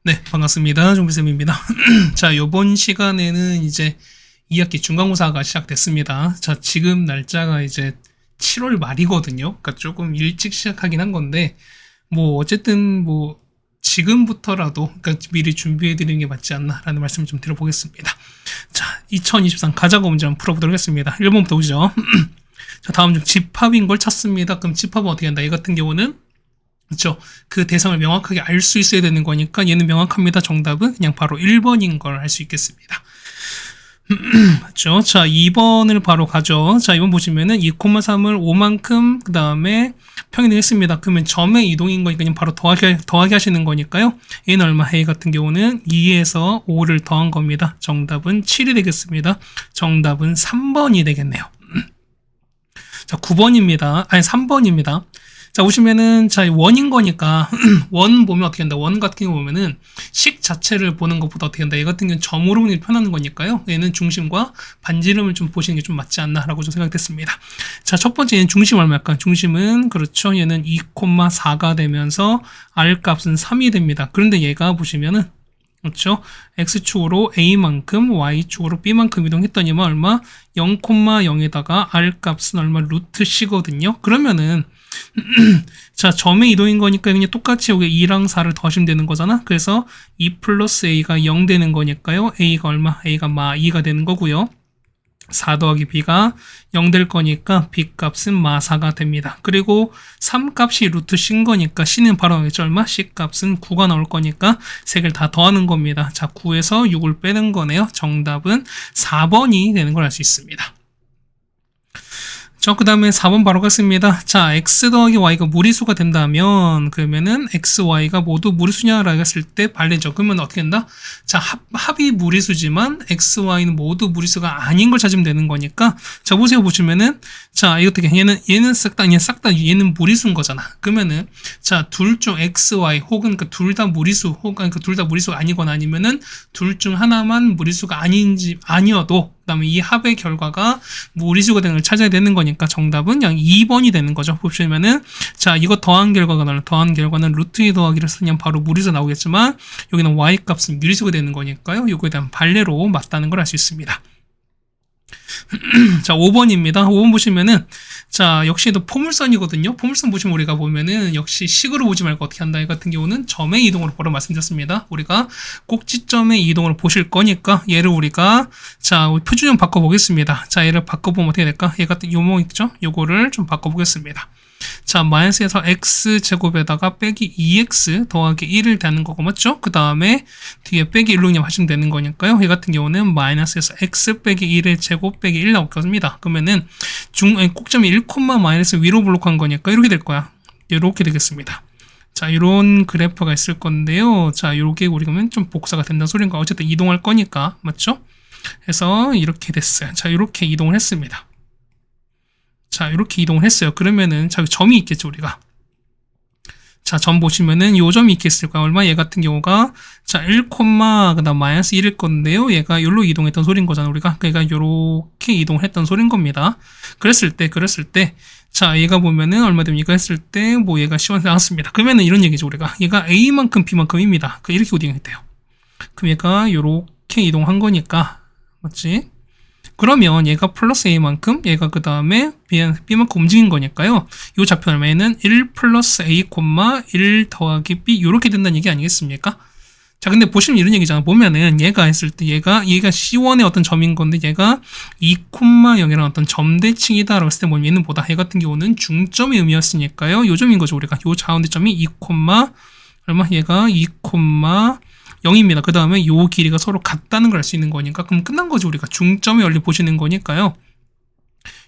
네, 반갑습니다. 종비쌤입니다. 자, 요번 시간에는 이제 2학기 중간고사가 시작됐습니다. 자, 지금 날짜가 이제 7월 말이거든요. 그러니까 조금 일찍 시작하긴 한 건데, 어쨌든 지금부터라도, 그러니까 미리 준비해드리는 게 맞지 않나라는 말씀을 좀 드려보겠습니다. 자, 2023 가자고 문제 한번 풀어보도록 하겠습니다. 1번부터 보시죠. 자, 다음 중 집합인 걸 찾습니다. 그럼 집합은 어떻게 한다? 이 같은 경우는 그렇죠. 그 대상을 명확하게 알 수 있어야 되는 거니까 얘는 명확합니다. 정답은 그냥 바로 1번인 걸 알 수 있겠습니다. 그렇죠. 자, 2번을 바로 가죠. 자, 2번 보시면은 2,3을 5만큼 그 다음에 평행을 했습니다. 그러면 점의 이동인 거니까 그냥 바로 더하기 하시는 거니까요. 얘는 얼마? A 같은 경우는 2에서 5를 더한 겁니다. 정답은 7이 되겠습니다. 정답은 3번이 되겠네요. 자, 9번입니다. 아니, 3번입니다. 자, 보시면은, 자, 원인 거니까, 원 보면 어떻게 한다? 원 같은 경우 보면은, 식 자체를 보는 것보다 어떻게 한다? 얘 같은 경우는 점으로 보는 게 편한 거니까요. 얘는 중심과 반지름을 좀 보시는 게 좀 맞지 않나라고 좀 생각됐습니다. 자, 첫 번째, 얘는 중심 얼마일까? 중심은, 그렇죠. 얘는 2,4가 되면서, R 값은 3이 됩니다. 그런데 얘가 보시면은, 그렇죠. X축으로 A만큼, Y축으로 B만큼 이동했더니만 얼마? 0,0에다가 R 값은 얼마? 루트 C거든요. 그러면은, 자, 점의 이동인 거니까 그냥 똑같이 여기 2랑 4를 더하시면 되는 거잖아. 그래서 2 플러스 A가 0 되는 거니까요. A가 얼마? A가 2가 되는 거고요. 4 더하기 B가 0 될 거니까 B 값은 4가 됩니다. 그리고 3 값이 루트 C인 거니까 C는 바로 나오겠죠. 얼마? C 값은 9가 나올 거니까 3개를 다 더하는 겁니다. 자, 9에서 6을 빼는 거네요. 정답은 4번이 되는 걸 알 수 있습니다. 그 다음에 4번 바로 갔습니다. 자, x 더하기 y가 무리수가 된다면 그러면은 x, y가 모두 무리수냐라고 했을 때 반대죠. 그러면 어떻게 된다? 자, 합이 무리수지만 x, y는 모두 무리수가 아닌 걸 찾으면 되는 거니까 자, 보시면은 자, 이거 어떻게 얘는 싹 다 얘는 무리수인 거잖아. 그러면은 자, 둘 중 x, y 혹은 그 둘 다 무리수 혹은 그 둘 다 무리수가 아니거나 아니면은 둘 중 하나만 무리수가 아니어도 그다음에 이 합의 결과가 무리수가 되는 걸 찾아야 되는 거니까 정답은 그냥 2번이 되는 거죠. 보시면은 자, 이거 더한 결과는 루트 2 더하기를 쓰면 바로 무리수 나오겠지만 여기는 y 값은 유리수가 되는 거니까요. 이거에 대한 반례로 맞다는 걸 알 수 있습니다. 자, 5번입니다. 5번 보시면은 자, 역시 또 포물선이거든요. 포물선 보시면 우리가 보면은 역시 식으로 보지 말고 어떻게 한다. 이 같은 경우는 점의 이동으로 바로 말씀드렸습니다. 우리가 꼭지점의 이동으로 보실 거니까 얘를 우리가 자, 표준형 바꿔보겠습니다. 자, 얘를 바꿔보면 어떻게 될까? 얘 같은 요모 있죠? 요거를 좀 바꿔보겠습니다. 자, 마이너스에서 x제곱에다가 빼기 2x 더하기 1을 대는 거고 맞죠? 그 다음에 뒤에 빼기 1로 그냥 하시면 되는 거니까요. 얘 같은 경우는 마이너스에서 x 빼기 1의 제곱 빼기 1 나오겠습니다. 그러면은 꼭점이 1, 마이너스 위로 블록한 거니까 이렇게 될 거야. 이렇게 되겠습니다. 자, 이런 그래프가 있을 건데요. 자, 요게 우리가 그러면 좀 복사가 된다는 소린가? 어쨌든 이동할 거니까 맞죠? 그래서 이렇게 됐어요. 자, 이렇게 이동을 했습니다. 자, 이렇게 이동을 했어요. 그러면은, 자, 점이 있겠죠, 우리가. 자, 점 보시면은, 요 점이 있겠을 거야. 얼마? 얘 같은 경우가, 자, 1, 그 다음 마이너스 1일 건데요. 얘가 요로 이동했던 소린 거잖아, 우리가. 그러니까 요렇게 이동을 했던 소린 겁니다. 그랬을 때, 자, 얘가 보면은, 얼마 됩니까? 했을 때, 얘가 시원하게 나왔습니다. 그러면은 이런 얘기죠, 우리가. 얘가 A만큼 B만큼입니다. 이렇게 이동했대요. 그럼 얘가 요렇게 이동한 거니까, 맞지? 그러면 얘가 플러스 A만큼 얘가 그 다음에 B만큼 움직인 거니까요. 이 좌표 얼마에는 1 플러스 A, 1 더하기 B 이렇게 된다는 얘기 아니겠습니까? 자, 근데 보시면 이런 얘기잖아. 보면은 얘가 했을 때 얘가 C1의 어떤 점인 건데 얘가 2,0이랑 어떤 점대칭이다라고 했을 때 뭐냐면 얘는 보다 얘 같은 경우는 중점의 의미였으니까요. 요 점인 거죠, 우리가. 요 가운데점이 2, 얼마? 얘가 2, 0입니다. 그 다음에 요 길이가 서로 같다는 걸 알 수 있는 거니까 그럼 끝난 거죠. 우리가 중점의 원리 보시는 거니까요.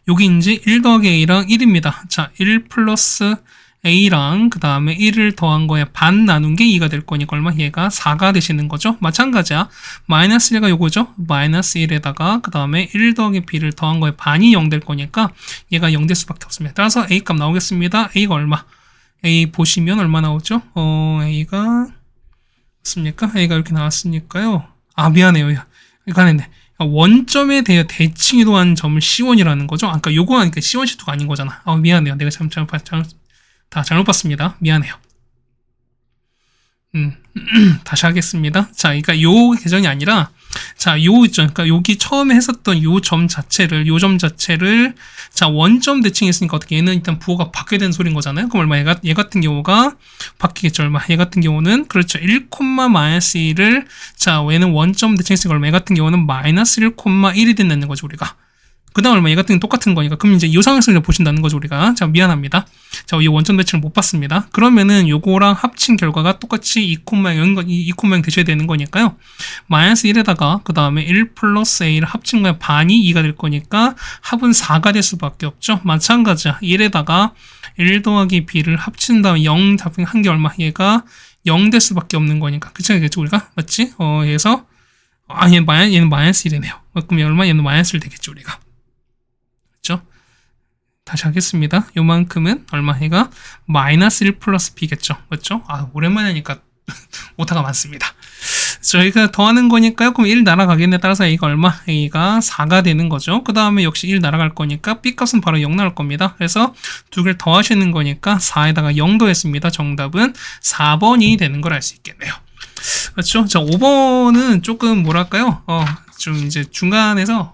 여기 이제 1 더하기 A랑 1입니다. 자, 1 플러스 A랑 그 다음에 1을 더한 거에 반 나눈 게 2가 될 거니까 얼마? 얘가 4가 되시는 거죠. 마찬가지야. 마이너스 1가 요거죠. 마이너스 1에다가 그 다음에 1 더하기 B를 더한 거에 반이 0 될 거니까 얘가 0 될 수밖에 없습니다. 따라서 A 값 나오겠습니다. A가 얼마? A 보시면 얼마 나오죠? A가 맞습니까? A가 이렇게 나왔으니까요. 아, 미안해요. 이거 하는데 원점에 대해 대칭 이동한 점을 C1이라는 거죠. 아까 요거 하니까 C1, C2가 아닌 거잖아. 미안해요. 내가 잘못 봤습니다. 미안해요. 다시 하겠습니다. 자, 그러니까 요 계정이 아니라, 자, 요 있죠. 그러니까 여기 처음에 했었던 요 점 자체를, 자, 원점 대칭했으니까 어떻게 얘는 일단 부호가 바뀌게 되는 소린 거잖아요. 그럼 얼마 얘 같은 경우가 바뀌겠죠. 얼마? 얘 같은 경우는, 그렇죠. 1,-1을, 자, 얘는 원점 대칭했으니까 얼마? 얘 같은 경우는 마이너스 1,1이 된다는 거죠, 우리가. 그 다음 얼마 얘 같은 게 똑같은 거니까 그럼 이제 이 상황에서 보신다는 거죠 우리가. 자, 미안합니다. 자, 이 원점 대칭을 못 봤습니다. 그러면은 요거랑 합친 결과가 똑같이 2,0 되셔야 되는 거니까요. 마이너스 1에다가 그 다음에 1 플러스 a를 합친 거에 반이 2가 될 거니까 합은 4가 될 수밖에 없죠. 마찬가지야. 1에다가 1 더하기 b를 합친 다음에 0 잡힌 한 게 얼마? 얘가 0 될 수밖에 없는 거니까. 그쵸? 우리가? 맞지? 그래서 얘는 마이너스 1이네요. 그럼 얼마? 얘는 마이너스 1 되겠죠 우리가. 다시 하겠습니다. 요만큼은 얼마 해가 마이너스 1 플러스 b겠죠. 맞죠? 오랜만에 하니까 오타가 많습니다. 저희가 더하는 거니까요. 그럼 1 날아가겠네. 따라서 a가 얼마? a가 4가 되는 거죠. 그 다음에 역시 1 날아갈 거니까 b 값은 바로 0 나올 겁니다. 그래서 두 개를 더하시는 거니까 4에다가 0 더했습니다. 정답은 4번이 되는 걸 알 수 있겠네요. 그렇죠? 자, 5번은 조금 뭐랄까요? 좀 이제 중간에서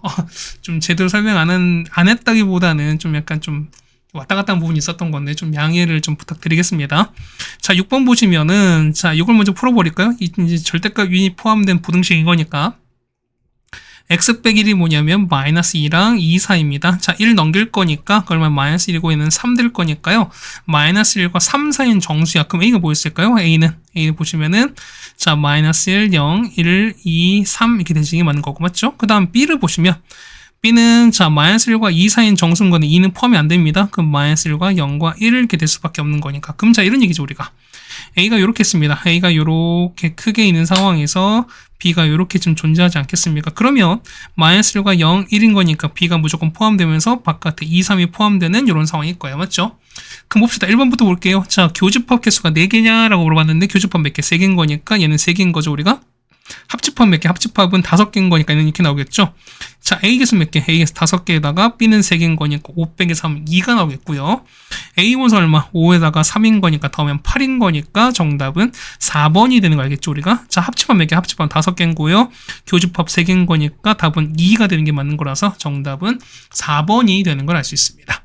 좀 제대로 설명 안 했다기보다는 좀 약간 좀 왔다 갔다 한 부분이 있었던 건데 좀 양해를 좀 부탁드리겠습니다. 자, 6번 보시면은 자, 이걸 먼저 풀어버릴까요? 이제 절대값 유인이 포함된 부등식인 거니까 x 빼기 1이 뭐냐면 마이너스 2랑 2 사이입니다. 자, 1 넘길 거니까 그러면 마이너스 1이고 얘는 3 될 거니까요. 마이너스 1과 3 사이인 정수야. 그럼 a가 뭐였을까요? a는 보시면은 자, 마이너스 1, 0, 1, 2, 3 이렇게 대칭이 맞는 거고 맞죠? 그 다음 b를 보시면 b는 자, 마이너스 1과 2 사이인 정수인 건데 2는 포함이 안 됩니다. 그럼 마이너스 1과 0과 1 이렇게 될 수밖에 없는 거니까. 그럼 자, 이런 얘기죠 우리가. a가 이렇게 했습니다. a가 이렇게 크게 있는 상황에서 b가 이렇게 좀 존재하지 않겠습니까? 그러면 마이너스 1과 0, 1인 거니까 b가 무조건 포함되면서 바깥에 2, 3이 포함되는 이런 상황일 거예요. 맞죠? 그럼 봅시다. 1번부터 볼게요. 자, 교집합 개수가 4개냐라고 물어봤는데 교집합 몇 개? 3개인 거니까 얘는 3개인 거죠 우리가. 합집합 몇 개? 합집합은 5개인 거니까 얘는 이렇게 나오겠죠. 자, A 개수 몇 개? A 개수 5개에다가 B는 3개인 거니까 5 빼기 3, 2가 나오겠고요. A 원소 얼마? 5에다가 3인 거니까 더하면 8인 거니까 정답은 4번이 되는 거 알겠죠 우리가? 자, 합집합 몇 개? 합집합 5개인 거고요. 교집합 3개인 거니까 답은 2가 되는 게 맞는 거라서 정답은 4번이 되는 걸 알 수 있습니다.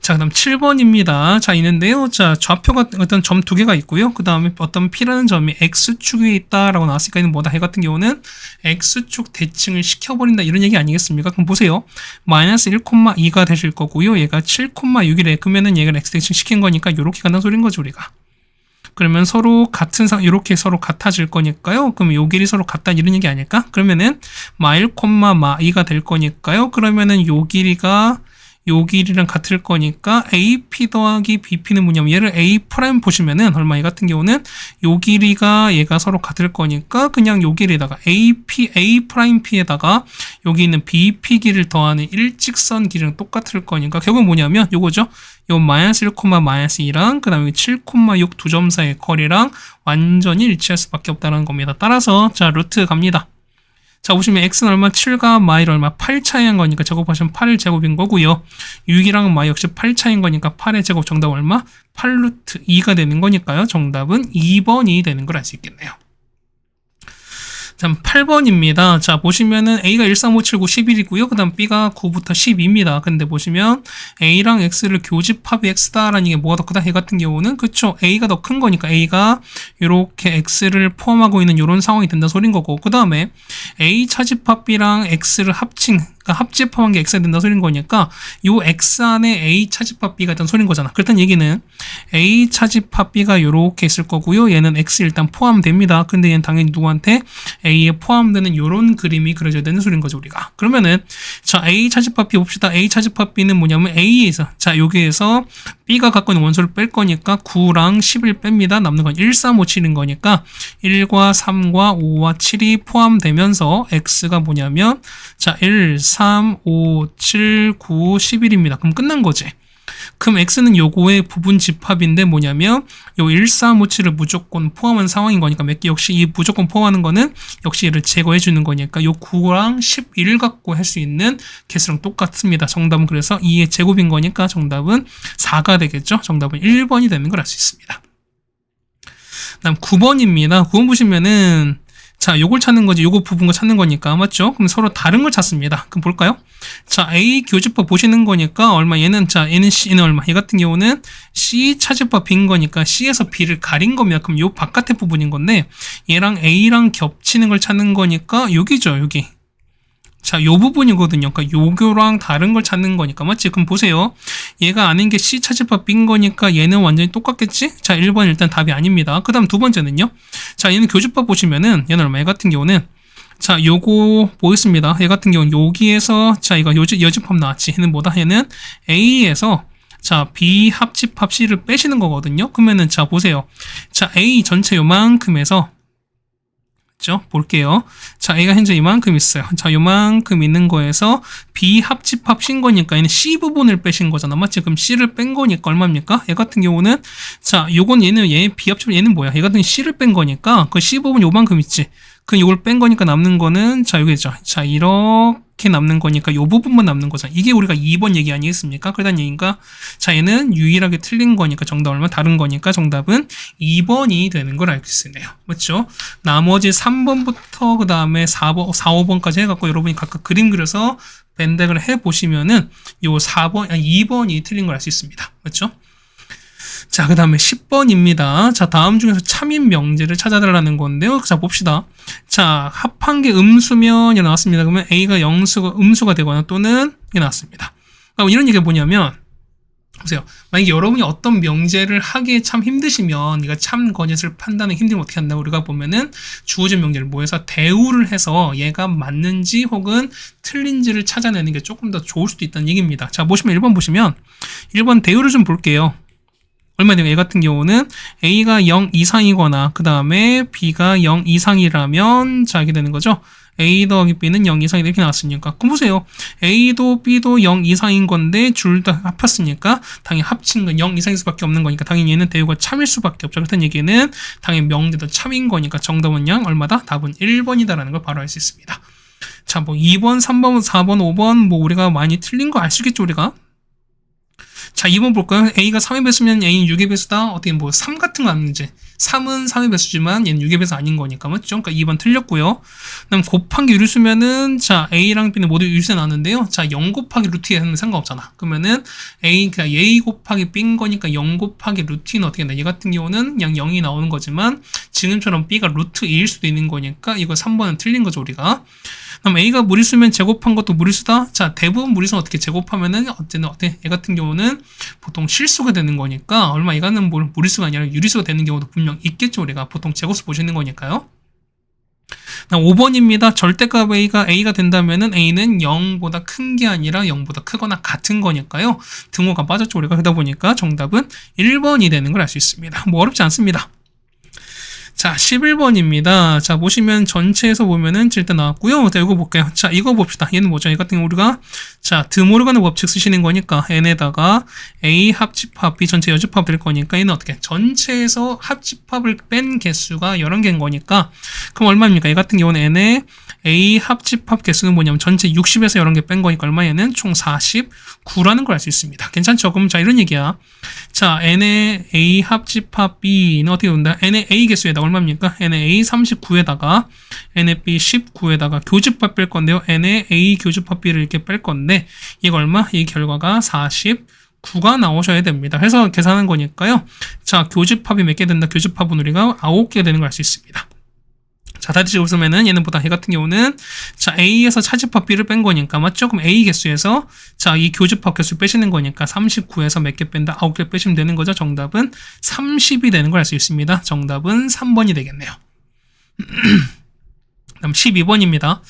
자, 그 다음 7번입니다. 자, 있는데요. 자, 좌표가 어떤 점 2개가 있고요. 그 다음에 어떤 P라는 점이 X축에 있다라고 나왔으니까 이는 뭐다? 해 같은 경우는 X축 대칭을 시켜버린다. 이런 얘기 아니겠습니까? 그럼 보세요. 마이너스 1,2가 되실 거고요. 얘가 7,6이래. 그러면은 얘가 X 대칭 시킨 거니까 이렇게 간다는 소린 거죠, 우리가. 그러면 서로 같은 이렇게 서로 같아질 거니까요. 그럼 요 길이 서로 같다 이런 얘기 아닐까? 그러면은 마 1, 마 2가 될 거니까요. 그러면은 요 길이랑 같을 거니까 AP 더하기 BP는 뭐냐면 얘를 A 프라임 보시면은 얼마 이 같은 경우는 요 길이가 얘가 서로 같을 거니까 그냥 요 길에다가 A 프라임 P에다가 여기 있는 BP 길이를 더하는 일직선 길이랑 똑같을 거니까 결국 뭐냐면 요거죠. 요 마이너스 1, 마이너스 2랑 그 다음에 7,6 두 점 사이의 거리랑 완전히 일치할 수밖에 없다는 겁니다. 따라서 자, 루트 갑니다. 자, 보시면 x는 얼마? 7과 마이를 얼마? 8 차이인 거니까 제곱하시면 8을 제곱인 거고요. 6이랑 마이 역시 8 차이인 거니까 8의 제곱 정답 얼마? 8루트 2가 되는 거니까요. 정답은 2번이 되는 걸 알 수 있겠네요. 자, 8번입니다. 자, 보시면은 A가 1, 3, 5, 7, 9, 11이고요. 그 다음 B가 9부터 12입니다. 근데 보시면 A랑 X를 교집합이 X다라는 게 뭐가 더 크다? 해 같은 경우는 그쵸. A가 더 큰 거니까 A가 이렇게 X를 포함하고 있는 이런 상황이 된다 소린 거고 그 다음에 A 차집합 B랑 X를 그러니까 합집합한 게 X가 된다 소린 거니까 요 X 안에 A 차집합 B가 있다는 소린 거잖아. 그렇다는 얘기는 A 차집합 B가 이렇게 있을 거고요. 얘는 X 일단 포함됩니다. 근데 얘는 당연히 누구한테? A에 포함되는 요런 그림이 그려져야 되는 소린 거죠, 우리가. 그러면은 자, A 차집합 B 봅시다. A 차집합 B는 뭐냐면 A에서 자, 여기에서 B가 갖고 있는 원소를 뺄 거니까 9랑 11 뺍니다. 남는 건 1, 3, 5, 7인 거니까 1과 3과 5와 7이 포함되면서 X가 뭐냐면 자, 1, 3, 5, 7, 9, 11입니다. 그럼 끝난 거지. 그럼 X는 요거의 부분 집합인데 뭐냐면 요 1, 3, 5, 7을 무조건 포함한 상황인 거니까 몇 개 역시 이 무조건 포함하는 거는 역시 얘를 제거해 주는 거니까 요 9랑 11 갖고 할 수 있는 개수랑 똑같습니다. 정답은 그래서 2의 제곱인 거니까 정답은 4가 되겠죠. 정답은 1번이 되는 걸 알 수 있습니다. 다음 9번입니다. 9번 보시면은 자, 요걸 찾는 거지. 요거 부분 거 찾는 거니까. 맞죠? 그럼 서로 다른 걸 찾습니다. 그럼 볼까요? 자, A 교집합 보시는 거니까 얼마? 얘는 자, 얘는 C, 얘는 얼마? 얘 같은 경우는 C 차집합 B인 거니까 C에서 B를 가린 겁니다. 그럼 요 바깥의 부분인 건데 얘랑 A랑 겹치는 걸 찾는 거니까 여기죠, 여기. 자, 요 부분이거든요. 그러니까 요거랑 다른 걸 찾는 거니까. 맞지? 그럼 보세요. 얘가 아는 게 C 차집합 B인 거니까 얘는 완전히 똑같겠지? 자, 1번 일단 답이 아닙니다. 그 다음 두 번째는요. 자, 얘는 교집합 보시면은 얘는 얼마? 얘 같은 경우는 자, 요거 보겠습니다. 얘 같은 경우는 여기에서 자, 이거 여집합 나왔지. 얘는 뭐다? 얘는 A에서 자, B 합집합 C를 빼시는 거거든요. 그러면은 자, 보세요. 자, A 전체 요만큼에서 볼게요. 자, A가 현재 이만큼 있어요. 자, 요만큼 있는 거에서 B 합집합 C인 거니까 얘는 C 부분을 빼신 거잖아. 맞지? 그럼 C를 뺀 거니까 얼마입니까? 얘 같은 경우는 자, 요건 얘 B 합집합 얘는 뭐야? 얘 같은 경우 C를 뺀 거니까 그 C 부분 요만큼 있지. 그럼 요걸 뺀 거니까 남는 거는 자, 여기죠. 자, 이렇게 남는 거니까 요 부분만 남는 거잖아. 이게 우리가 2번 얘기 아니겠습니까? 그러단 얘기인가? 자, 얘는 유일하게 틀린 거니까 정답 얼마 다른 거니까 정답은 2번이 되는 걸 알 수 있네요. 맞죠? 나머지 3번부터 그 다음에 4번, 4, 5번까지 해갖고 여러분이 각각 그림 그려서 밴덱을 해보시면은 요 2번이 틀린 걸 알 수 있습니다. 맞죠? 자, 그 다음에 10번입니다. 자, 다음 중에서 참인 명제를 찾아달라는 건데요. 자, 봅시다. 자, 합한 게 음수면 나왔습니다. 그러면 A가 음수가 되거나 또는 이 나왔습니다. 그러니까 이런 얘기가 뭐냐면, 보세요. 만약에 여러분이 어떤 명제를 하기에 참 힘드시면, 이거 참 거짓을 판단하기 힘들면 어떻게 한다고 우리가 보면은 주어진 명제를 모여서 대우를 해서 얘가 맞는지 혹은 틀린지를 찾아내는 게 조금 더 좋을 수도 있다는 얘기입니다. 자, 보시면 1번 보시면, 1번 대우를 좀 볼게요. 얼마나 얘 같은 경우는 A가 0 이상이거나 그 다음에 B가 0 이상이라면 자, 이렇게 되는 거죠. A 더하기 B는 0 이상이 이렇게 나왔으니까. 그럼 보세요. A도 B도 0 이상인 건데 둘 다 합했으니까 당연히 합친 건 0 이상일 수밖에 없는 거니까 당연히 얘는 대우가 참일 수밖에 없죠. 그렇다는 얘기는 당연히 명제도 참인 거니까 정답은 양 얼마다? 답은 1번이다라는 걸 바로 알 수 있습니다. 자, 뭐 2번, 3번, 4번, 5번 뭐 우리가 많이 틀린 거 알 수 있겠죠, 우리가? 자, 2번 볼까요? A가 3의 배수면 A는 6의 배수다. 어떻게 뭐 3 같은 거 아닌지. 3은 3의 배수지만 얘는 6의 배수 아닌 거니까. 맞죠? 그러니까 2번 틀렸고요. 그다음 곱하기 유리수면은 자, A랑 B는 모두 유리수에 나왔는데요. 자, 0 곱하기 루트에 하면 상관없잖아. 그러면은 그러니까 A 곱하기 B인 거니까 0 곱하기 루트는 어떻게 된다? 얘 같은 경우는 그냥 0이 나오는 거지만 지금처럼 B가 루트 2일 수도 있는 거니까 이거 3번은 틀린 거죠, 우리가. 그럼 A가 무리수면 제곱한 것도 무리수다? 자, 대부분 무리수는 어떻게 제곱하면은 어때? 얘 같은 경우는 보통 실수가 되는 거니까 얼마 얘가는 무리수가 아니라 유리수가 되는 경우도 분명 있겠죠. 우리가 보통 제곱수 보시는 거니까요. 5번입니다. 절대값 A가 된다면은 A는 0보다 큰 게 아니라 0보다 크거나 같은 거니까요. 등호가 빠졌죠. 우리가 그러다 보니까 정답은 1번이 되는 걸 알 수 있습니다. 뭐 어렵지 않습니다. 자, 11번입니다. 자, 보시면 전체에서 보면은 일단 나왔고요. 자, 이거 볼게요. 자, 이거 봅시다. 얘는 뭐죠? 이 같은 경우 우리가 자, 드모르가노 법칙 쓰시는 거니까 n에다가 A 합집합, B 전체 여집합 될 거니까 얘는 어떻게? 전체에서 합집합을 뺀 개수가 11개인 거니까 그럼 얼마입니까? 이 같은 경우는 n에 A 합집합 개수는 뭐냐면 전체 60에서 11개 뺀 거니까 얼마? 얘는 총 49라는 걸 알 수 있습니다. 괜찮죠? 그럼 자, 이런 얘기야. 자, n의 A 합집합 B는 어떻게 본다? n의 A 개수에다 얼마입니까? n의 A 39에다가 n의 B 19에다가 교집합 뺄 건데요. n의 A 교집합 B를 이렇게 뺄 건데 이거 얼마? 이 결과가 49가 나오셔야 됩니다. 해서 계산한 거니까요. 자, 교집합이 몇 개 된다? 교집합은 우리가 9개 되는 걸 알 수 있습니다. 자, 다시 보시면은 얘는 보다 얘 같은 경우는 자, A에서 차집합 B를 뺀 거니까 맞죠? 그럼 A 개수에서 자, 이 교집합 개수 빼시는 거니까 39에서 몇 개 뺀다? 9개 빼시면 되는 거죠. 정답은 30이 되는 걸 알 수 있습니다. 정답은 3번이 되겠네요. 그다음 12번입니다.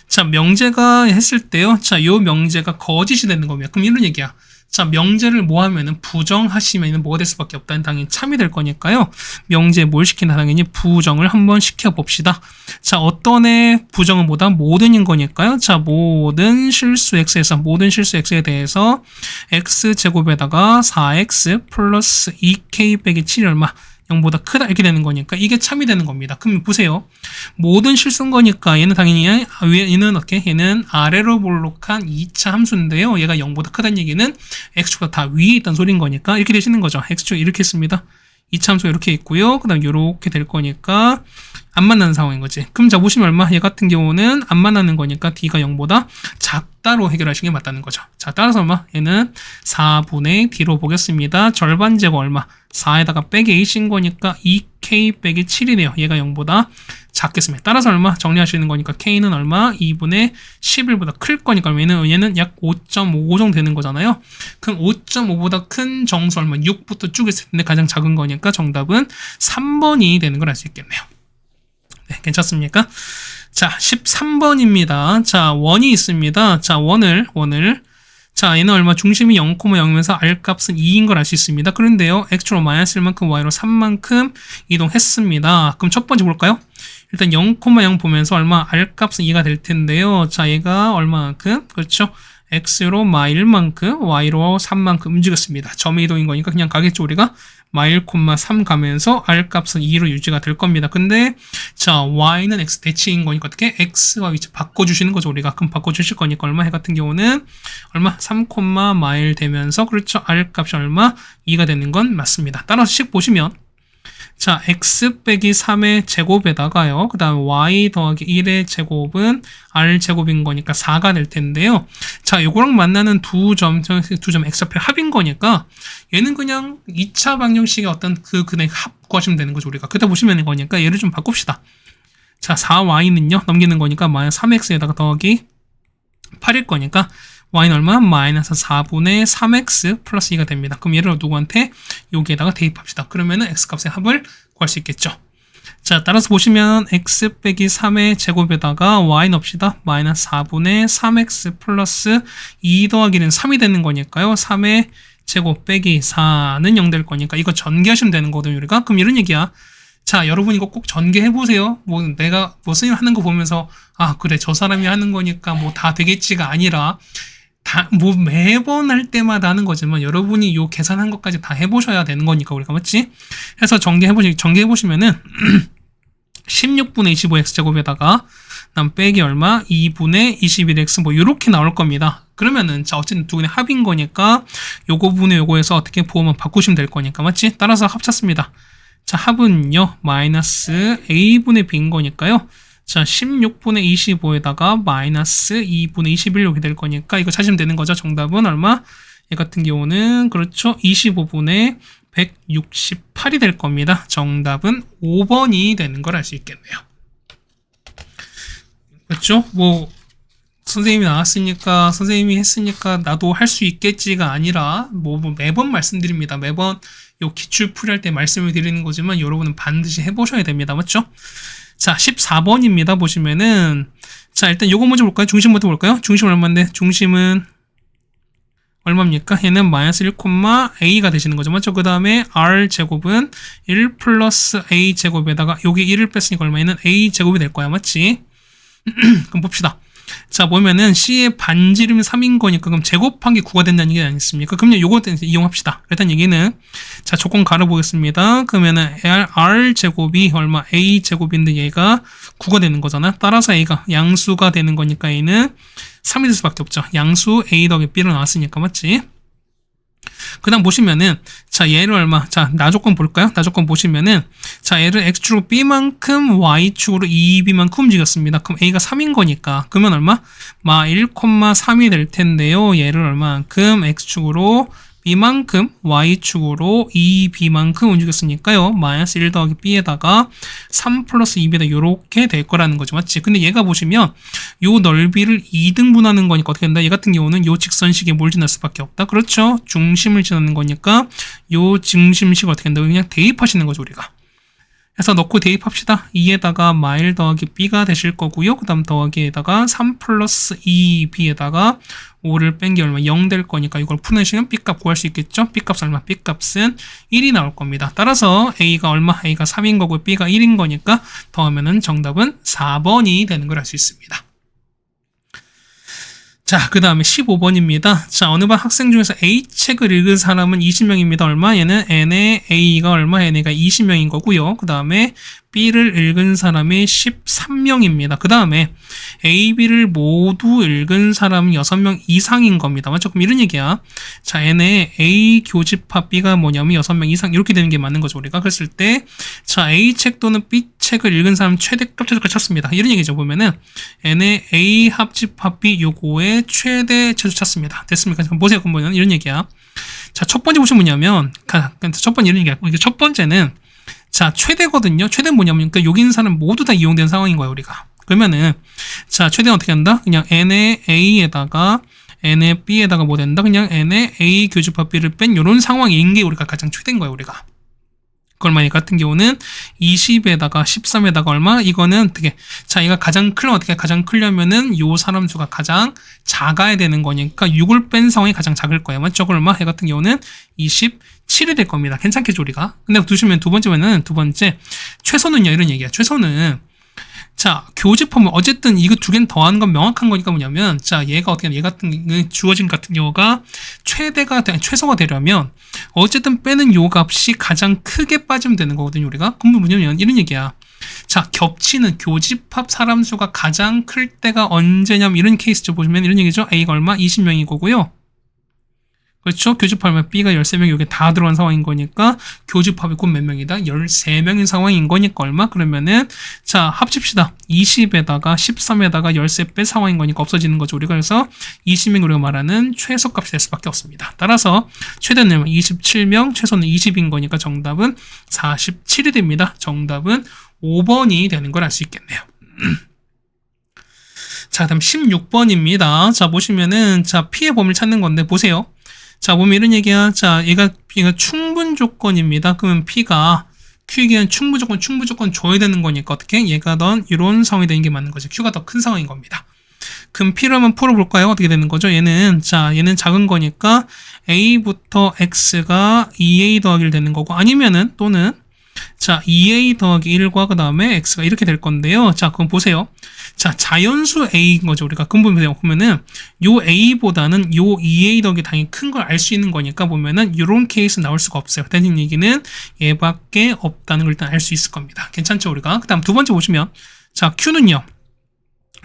자, 명제가 했을 때요. 자, 요 명제가 거짓이 되는 겁니다. 그럼 이런 얘기야. 자, 명제를 뭐 하면은 부정하시면은 뭐가 될 수밖에 없다는 당연히 참이 될 거니까요. 명제에 뭘 시키나 당연히 부정을 한번 시켜봅시다. 자, 어떤 애 부정은 뭐다? 모든인 거니까요. 자, 모든 실수 x에 대해서 x제곱에다가 4x 플러스 2k 빼기 7이 얼마? 0보다 크다 이렇게 되는 거니까 이게 참이 되는 겁니다. 그럼 보세요. 모든 실수인 거니까 얘는 당연히 얘는 어떻게? 얘는 아래로 볼록한 2차 함수인데요. 얘가 0보다 크다는 얘기는 x축보다 다 위에 있다는 소리인 거니까 이렇게 되시는 거죠. x축 이렇게 했습니다. 이차함수가 이렇게 있고요. 그 다음에 이렇게 될 거니까 안 만나는 상황인 거지. 그럼 자 보시면 얼마? 얘 같은 경우는 안 만나는 거니까 D가 0보다 작다로 해결하시는 게 맞다는 거죠. 자 따라서 얼마? 얘는 4분의 D로 보겠습니다. 절반 제곱 얼마? 4에다가 빼기 A인 거니까 2K 빼기 7이네요. 얘가 0보다 작겠습니다. 따라서 얼마? 정리하시는 거니까 K는 얼마? 2분의 11보다 클 거니까 얘는 약 5.5 정도 되는 거잖아요. 그럼 5.5보다 큰 정수 얼마? 6부터 쭉 있을 텐데 가장 작은 거니까 정답은 3번이 되는 걸 알 수 있겠네요. 네, 괜찮습니까? 자, 13번입니다. 자, 원이 있습니다. 자, 원을. 자, 얘는 얼마? 중심이 0,0이면서 R값은 2인 걸 알 수 있습니다. 그런데요, X로 마이너스 1만큼, Y로 3만큼 이동했습니다. 그럼 첫 번째 볼까요? 일단 0,0 보면서 얼마? R값은 2가 될 텐데요. 자, 얘가 얼마만큼? 그렇죠? X로 마1만큼, Y로 3만큼 움직였습니다. 점의 이동인 거니까 그냥 가겠죠, 우리가? 마1,3 가면서 R값은 2로 유지가 될 겁니다. 근데, 자, Y는 X 대칭인 거니까 어떻게? X와 위치 바꿔주시는 거죠, 우리가. 그럼 바꿔주실 거니까 얼마? 해 같은 경우는 얼마? 3, 마일 되면서, 그렇죠? R값이 얼마? 2가 되는 건 맞습니다. 따라서 식 보시면, 자, x 빼기 3의 제곱에다가요. 그 다음에 y 더하기 1의 제곱은 r 제곱인 거니까 4가 될 텐데요. 자, 요거랑 만나는 두 점 x좌표 합인 거니까 얘는 그냥 2차 방정식의 어떤 그의 합 구하시면 되는 거죠, 우리가. 그때 보시면 되는 거니까 얘를 좀 바꿉시다. 자, 4y는요, 넘기는 거니까 마이너스 3x에다가 더하기 8일 거니까 y는 얼마? 마이너스 4분의 3x 플러스 2가 됩니다. 그럼 얘를 누구한테? 여기에다가 대입합시다. 그러면은 x값의 합을 구할 수 있겠죠. 자, 따라서 보시면 x 빼기 3의 제곱에다가 y 넣읍시다. 마이너스 4분의 3x 플러스 2 더하기는 3이 되는 거니까요. 3의 제곱 빼기 4는 0 될 거니까 이거 전개하시면 되는 거거든요, 우리가. 그럼 이런 얘기야. 자, 여러분 이거 꼭 전개해보세요. 뭐 내가 뭐 선생님 하는 거 보면서 아, 그래, 저 사람이 하는 거니까 뭐 다 되겠지가 아니라 뭐 매번 할 때마다 하는 거지만 여러분이 요 계산한 것까지 다 해보셔야 되는 거니까 우리가 맞지? 해서 전개해보시면은 16분의 25x제곱에다가 난 빼기 얼마? 2분의 21x 뭐 요렇게 나올 겁니다. 그러면은 자 어쨌든 두 개의 합인 거니까 요거 분의 요거에서 어떻게 부호만 바꾸시면 될 거니까 맞지? 따라서 합쳤습니다. 자 합은요 마이너스 a분의 b인 거니까요. 자, 16분의 25에다가 마이너스 2분의 21 이렇게 될 거니까 이거 찾으면 되는 거죠. 정답은 얼마? 얘 같은 경우는 그렇죠. 25분의 168이 될 겁니다. 정답은 5번이 되는 걸 알 수 있겠네요. 그렇죠? 뭐 선생님이 나왔으니까 선생님이 했으니까 나도 할 수 있겠지가 아니라 뭐 매번 말씀드립니다. 매번 요 기출풀이 할 때 말씀을 드리는 거지만 여러분은 반드시 해보셔야 됩니다. 맞죠? 자, 14번입니다. 보시면은 자, 일단 요거 먼저 볼까요? 중심부터 볼까요? 중심 얼마인데? 중심은 얼마입니까? 얘는 마이너스 1, a가 되시는 거죠. 맞죠? 그 다음에 r제곱은 1 플러스 a제곱에다가 여기 1을 뺐으니까 얼마? 얘는 a제곱이 될 거야. 맞지? 그럼 봅시다. 자, 보면은 C의 반지름이 3인 거니까 그럼 제곱한 게 9가 된다는 얘기 아니겠습니까? 그럼요, 요거 이용합시다. 일단 얘기는 자, 조건 갈아보겠습니다. 그러면은 R 제곱이 얼마? A 제곱인데 얘가 9가 되는 거잖아. 따라서 A가 양수가 되는 거니까 A는 3이 될 수밖에 없죠. 양수 A 더하기 B로 나왔으니까 맞지? 그 다음 보시면은 자 얘를 얼마 자 나조건 볼까요? 나조건 보시면은 자 얘를 x축으로 b만큼 y축으로 2b만큼 움직였습니다. 그럼 a가 3인 거니까 그러면 얼마? 마 1,3이 될 텐데요. 얘를 얼마만큼 x축으로 b만큼 y축으로 2b만큼 움직였으니까요. 마이너스 1 더하기 b에다가 3 플러스 2b에다 요렇게 될 거라는 거죠. 맞지? 근데 얘가 보시면 요 넓이를 2등분하는 거니까 어떻게 된다? 얘 같은 경우는 요 직선식에 뭘 지날 수밖에 없다. 그렇죠? 중심을 지나는 거니까 요 중심식을 어떻게 된다? 그냥 대입하시는 거죠, 우리가. 해서 넣고 대입합시다. 2에다가 마일 더하기 b가 되실 거고요. 그 다음 더하기에다가 3 플러스 2b에다가 5를 뺀 게 얼마? 0 될 거니까 이걸 푸내시면 b값 구할 수 있겠죠? b값 얼마? b값은 1이 나올 겁니다. 따라서 a가 얼마? a가 3인 거고 b가 1인 거니까 더하면은 정답은 4번이 되는 걸 알 수 있습니다. 자, 그 다음에 15번입니다. 자, 어느 반 학생 중에서 A책을 읽은 사람은 20명입니다. 얼마? 얘는 N의 A가 얼마? N의 A가 20명인 거고요. 그 다음에 B를 읽은 사람이 13명입니다. 그 다음에 A, B를 모두 읽은 사람은 6명 이상인 겁니다. 맞죠? 그럼 이런 얘기야. 자, N에 A 교집합 B가 뭐냐면 6명 이상 이렇게 되는 게 맞는 거죠. 우리가 그랬을 때 자, A 책 또는 B 책을 읽은 사람 최대 최소값 찾습니다. 이런 얘기죠. 보면은 N의 A 합집합 B 요거의 최대 최소 찾습니다. 됐습니까? 그럼 보세요. 그럼 이런 얘기야. 자, 첫 번째 보시면 뭐냐면 첫 번째 이런 얘기야. 이게 첫 번째는 자, 최대거든요. 최대는 뭐냐면, 그러니까 여기 있는 사람 모두 다 이용된 상황인 거예요, 우리가. 그러면은, 자, 최대는 어떻게 한다? 그냥 N의 A에다가, N의 B에다가 뭐 된다? 그냥 N의 A 교집합 B를 뺀 요런 상황인 게 우리가 가장 최대인 거예요, 우리가. 그걸 만약 같은 경우는 20에다가 13에다가 얼마? 이거는 어떻게? 자, 얘가 가장 크려면 어떻게? 가장 크려면은 요 사람 수가 가장 작아야 되는 거니까 6을 뺀 상황이 가장 작을 거예요. 맞죠? 그걸 얼마? 얘 같은 경우는 27이 될 겁니다. 괜찮겠죠, 우리가? 근데 두시면 두 번째, 최소는요, 이런 얘기야. 최소는 자, 교집합은 어쨌든 이거 두 개는 더하는 건 명확한 거니까 뭐냐면, 자, 얘가 어떻게 하면 얘 같은 주어진 같은 경우가 최소가 되려면 어쨌든 빼는 요 값이 가장 크게 빠지면 되는 거거든요, 우리가. 그럼 뭐냐면 이런 얘기야. 자, 겹치는 교집합 사람 수가 가장 클 때가 언제냐면 이런 케이스죠. 보시면 이런 얘기죠. A가 얼마? 20명인 거고요. 그렇죠? 교집합이면 B가 13명이 여기 다 들어간 상황인 거니까 교집합이 곧 몇 명이다? 13명인 상황인 거니까 얼마? 그러면은 자, 합칩시다. 20에다가 13에다가 13 뺀 상황인 거니까 없어지는 거죠. 우리가 그래서 20명이 우리가 말하는 최소값이 될 수밖에 없습니다. 따라서 최대는 27명, 최소는 20인 거니까 정답은 47이 됩니다. 정답은 5번이 되는 걸 알 수 있겠네요. 자, 다음 16번입니다. 자, 보시면은 자, P의 범위를 찾는 건데 보세요. 자, 보면 이런 얘기야. 자, 얘가 충분 조건입니다. 그러면 P가 Q에게는 충분 조건 줘야 되는 거니까 어떻게? 얘가 더 이런 상황이 되는 게 맞는 거죠. Q가 더 큰 상황인 겁니다. 그럼 P를 한번 풀어볼까요? 어떻게 되는 거죠? 얘는 작은 거니까 A부터 X가 2A 더하기 1 되는 거고 아니면은 또는 자, 2A 더하기 1과 그 다음에 X가 이렇게 될 건데요. 자, 그럼 보세요. 자, 자연수 A인 거죠. 우리가. 그럼 보면은 요 A보다는 요 2A 더하기 당연히 큰 걸 알 수 있는 거니까 보면은 요런 케이스 나올 수가 없어요. 대신 얘기는 얘밖에 없다는 걸 일단 알 수 있을 겁니다. 괜찮죠, 우리가? 그 다음 두 번째 보시면 자, Q는요.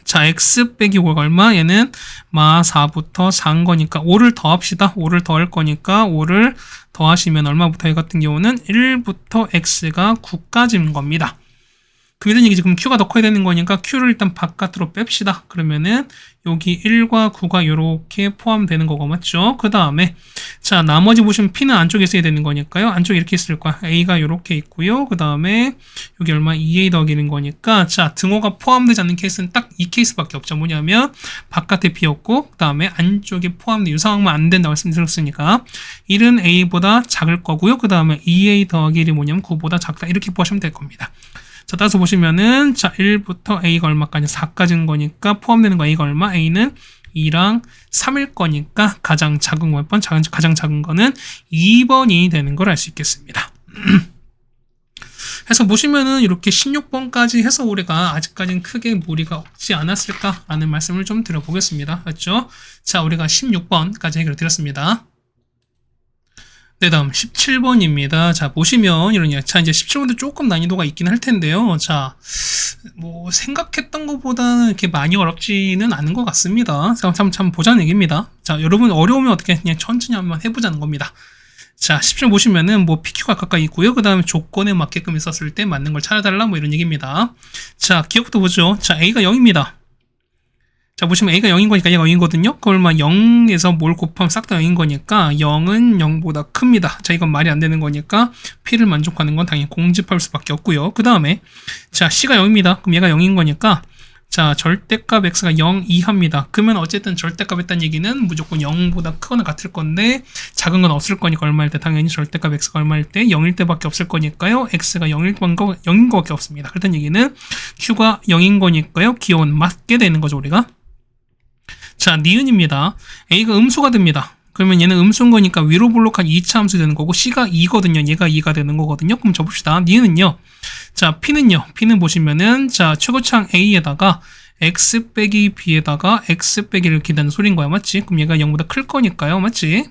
자, X 빼기 5가 얼마? 얘는 마 4부터 4인 거니까 5를 더합시다. 5를 더할 거니까 5를 더하시면 얼마부터 얘 같은 경우는 1부터 X가 9까지인 겁니다. 그럼 이런 얘기지. 그럼 Q가 더 커야 되는 거니까 Q를 일단 바깥으로 뺍시다. 그러면은 여기 1과 9가 이렇게 포함되는 거고 맞죠? 그 다음에 자, 나머지 보시면 P는 안쪽에 있어야 되는 거니까요. 안쪽에 이렇게 있을 거야. A가 이렇게 있고요. 그 다음에 여기 얼마? 2A 더하기는 거니까 자, 등호가 포함되지 않는 케이스는 딱 이 케이스밖에 없죠. 뭐냐면 바깥에 P였고 그 다음에 안쪽에 포함된 이 상황만 안 된다고 말씀드렸으니까 1은 A보다 작을 거고요. 그 다음에 2A 더하기 1이 뭐냐면 9보다 작다. 이렇게 보시면 될 겁니다. 자, 따라서 보시면은 자, 1부터 A가 얼마까지? 4까지인 거니까 포함되는 거 A가 얼마? A는 2랑 3일 거니까 가장 작은 거 몇 번? 가장 작은 거는 2번이 되는 걸 알 수 있겠습니다. 해서 보시면은 이렇게 16번까지 해서 우리가 아직까지는 크게 무리가 없지 않았을까라는 말씀을 좀 드려보겠습니다. 맞죠? 자, 우리가 16번까지 해결을 드렸습니다. 네, 다음 17번입니다. 자, 보시면 이런 자, 이제 17번도 조금 난이도가 있긴 할 텐데요. 자, 뭐 생각했던 것보다는 이렇게 많이 어렵지는 않은 것 같습니다. 참 보자는 얘기입니다. 자, 여러분 어려우면 어떻게 그냥 천천히 한번 해보자는 겁니다. 자, 17번 보시면은 뭐 PQ가 가까이 있고요. 그 다음에 조건에 맞게끔 있었을 때 맞는 걸 찾아달라 뭐 이런 얘기입니다. 자, 기억부터 보죠. 자, A가 0입니다. 자, 보시면 A가 0인 거니까 얘가 0이거든요. 그걸 0에서 뭘 곱하면 싹 다 0인 거니까 0은 0보다 큽니다. 자, 이건 말이 안 되는 거니까 P를 만족하는 건 당연히 공집할 수밖에 없고요. 그 다음에 자, C가 0입니다. 그럼 얘가 0인 거니까 자, 절대값 X가 0 이하입니다. 그러면 어쨌든 절대값 했다는 얘기는 무조건 0보다 크거나 같을 건데 작은 건 없을 거니까 얼마일 때 당연히 절대값 X가 얼마일 때 0일 때밖에 없을 거니까요. X가 0인 거밖에 없습니다. 그렇다는 얘기는 Q가 0인 거니까요. 기호는 맞게 되는 거죠, 우리가. 자, 니은입니다. A가 음수가 됩니다. 그러면 얘는 음수인 거니까 위로 볼록한 2차 함수 되는 거고 C가 2거든요. 얘가 2가 되는 거거든요. 그럼 접읍시다. 니은은요. 자, P는 보시면은 자, 최고창 A에다가 X 빼기 B에다가 X 빼기를 이렇게 되는 소리인 거야. 맞지? 그럼 얘가 0보다 클 거니까요. 맞지?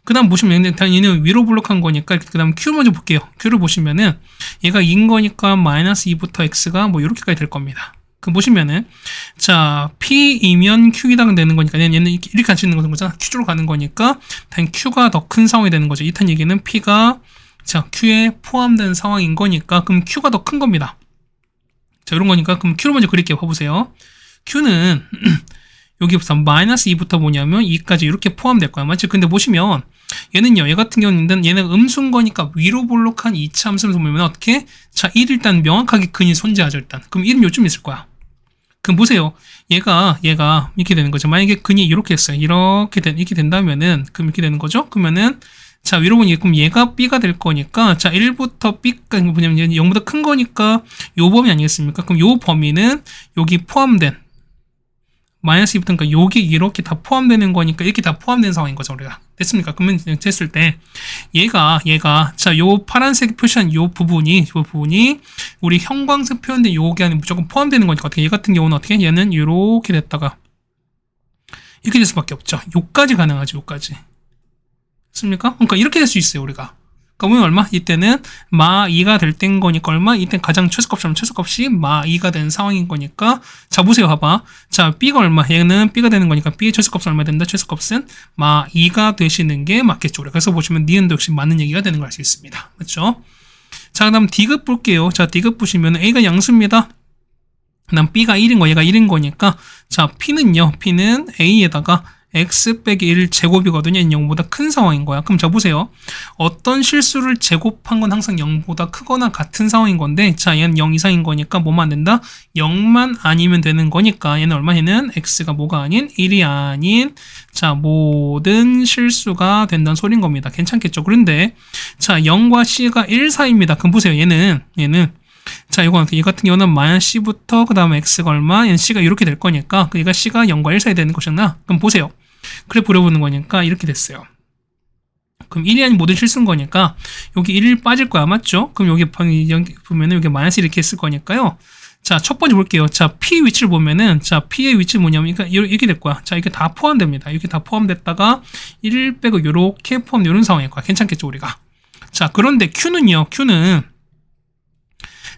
그 다음 보시면 얘는 위로 블록한 거니까 그 다음 Q 먼저 볼게요. Q를 보시면은 얘가 2인 거니까 마이너스 2부터 X가 뭐 이렇게까지 될 겁니다. 그 보시면은 자 P이면 Q이당 되는 거니까 얘는 이렇게 갈 수 있는 거잖아. Q로 가는 거니까 단 Q가 더 큰 상황이 되는 거죠. 이탄 얘기는 P가 자 Q에 포함된 상황인 거니까 그럼 Q가 더 큰 겁니다. 자 이런 거니까 그럼 Q로 먼저 그릴게요. 봐보세요. Q는 여기부터 마이너스 2부터 뭐냐면 2까지 이렇게 포함될 거야. 맞지? 근데 보시면 얘는요. 얘 같은 경우는 얘는 음수인 거니까 위로 볼록한 2차 함수를 보면 어떻게? 자 1 일단 명확하게 근이 존재하죠. 일단. 그럼 1은 요쯤 있을 거야. 그럼 보세요. 얘가 이렇게 되는 거죠. 만약에 근이 이렇게 했어요. 이렇게 된다면은 그럼 이렇게 되는 거죠. 그러면은 자 위로 보니 그럼 얘가 B가 될 거니까 자 1부터 B까지 뭐냐면 0보다 큰 거니까 요 범위 아니겠습니까? 그럼 요 범위는 여기 포함된 마이너스 2부터 그러니까 여기 이렇게 다 포함되는 거니까 이렇게 다 포함된 상황인 거죠. 우리가 됐습니까? 그러면 됐을 때 얘가 자 요 파란색 표시한 요 부분이 우리 형광색 표현된 요게 안에 무조건 포함되는 거니까 어떻게 얘 같은 경우는 어떻게 얘는 이렇게 됐다가 이렇게 될 수밖에 없죠. 요까지 가능하죠. 요까지 됐습니까? 그러니까 이렇게 될 수 있어요. 우리가 그러면 얼마? 이때는 마 2가 될 때인 거니까 얼마? 이때 가장 최소값이면 최소값이 마 2가 된 상황인 거니까 자 보세요. 봐봐. 자 B가 얼마? 얘는 B가 되는 거니까 B의 최소값은 얼마 된다? 최소값은 마 2가 되시는 게 맞겠죠. 그래서 보시면 니은도 역시 맞는 얘기가 되는 걸 알 수 있습니다. 그렇죠? 자 그다음 D급 볼게요. 자 D급 보시면 A가 양수입니다. 그다음 B가 1인 거 얘가 1인 거니까 자 P는요. P는 A에다가 x 빼기 1 제곱이거든요. 0보다 큰 상황인 거야. 그럼 자 보세요. 어떤 실수를 제곱한 건 항상 0보다 크거나 같은 상황인 건데 자 얘는 0 이상인 거니까 뭐만 된다? 0만 아니면 되는 거니까 얘는 얼마? 얘는 x가 뭐가 아닌 1이 아닌 자 모든 실수가 된다는 소린 겁니다. 괜찮겠죠? 그런데 자 0과 c가 1 사이입니다. 그럼 보세요. 얘는 자, 이거 얘 같은 경우는 마이너스 c부터 그 다음에 x가 얼마? 얘는 c가 이렇게 될 거니까 얘가 c가 0과 1 사이 되는 것이었나? 그럼 보세요. 그래 보려보는 거니까 이렇게 됐어요. 그럼 1이 아닌 모든 실수인 거니까 여기 1 빠질 거야. 맞죠? 그럼 여기 보면은 여기 마이너스 이렇게 했을 거니까요. 자, 첫 번째 볼게요. 자, P 위치를 보면은 자, P의 위치는 뭐냐면 이렇게 될 거야. 자, 이게 다 포함됩니다. 이렇게 다 포함됐다가 1 빼고 이렇게 포함 이런 상황일 거야. 괜찮겠죠, 우리가? 자, 그런데 Q는요. Q는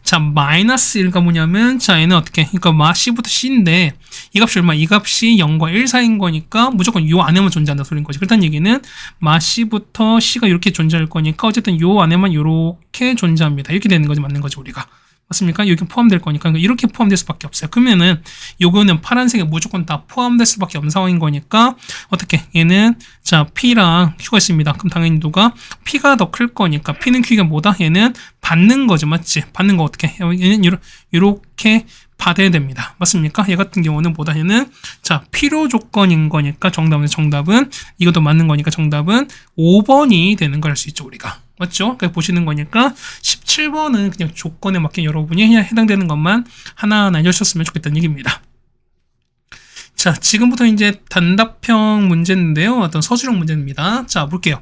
자, 마이너스 1가 뭐냐면, 자, 얘는 어떻게, 그러니까 마 C부터 C인데, 이 값이 얼마? 이 값이 0과 1 사이인 거니까 무조건 요 안에만 존재한다 소리인 거지. 그렇다는 얘기는 마 C부터 C가 이렇게 존재할 거니까 어쨌든 요 안에만 이렇게 존재합니다. 이렇게 되는 거지, 맞는 거지, 우리가. 맞습니까? 여기 포함될 거니까 이렇게 포함될 수밖에 없어요. 그러면은 요거는 파란색에 무조건 다 포함될 수밖에 없는 상황인 거니까 어떻게 얘는 자 P랑 Q가 있습니다. 그럼 당연히 누가 P가 더 클 거니까 P는 Q가 뭐다? 얘는 받는 거죠. 맞지? 받는 거 어떻게? 얘는 이렇게 받아야 됩니다. 맞습니까? 얘 같은 경우는 뭐다? 얘는 자 필요 조건인 거니까 정답은 이것도 맞는 거니까 정답은 5번이 되는 걸 알 수 있죠. 우리가. 맞죠? 보시는 거니까 17번은 그냥 조건에 맞게 여러분이 그냥 해당되는 것만 하나하나 해주셨으면 좋겠다는 얘기입니다. 자, 지금부터 이제 단답형 문제인데요. 어떤 서술형 문제입니다. 자, 볼게요.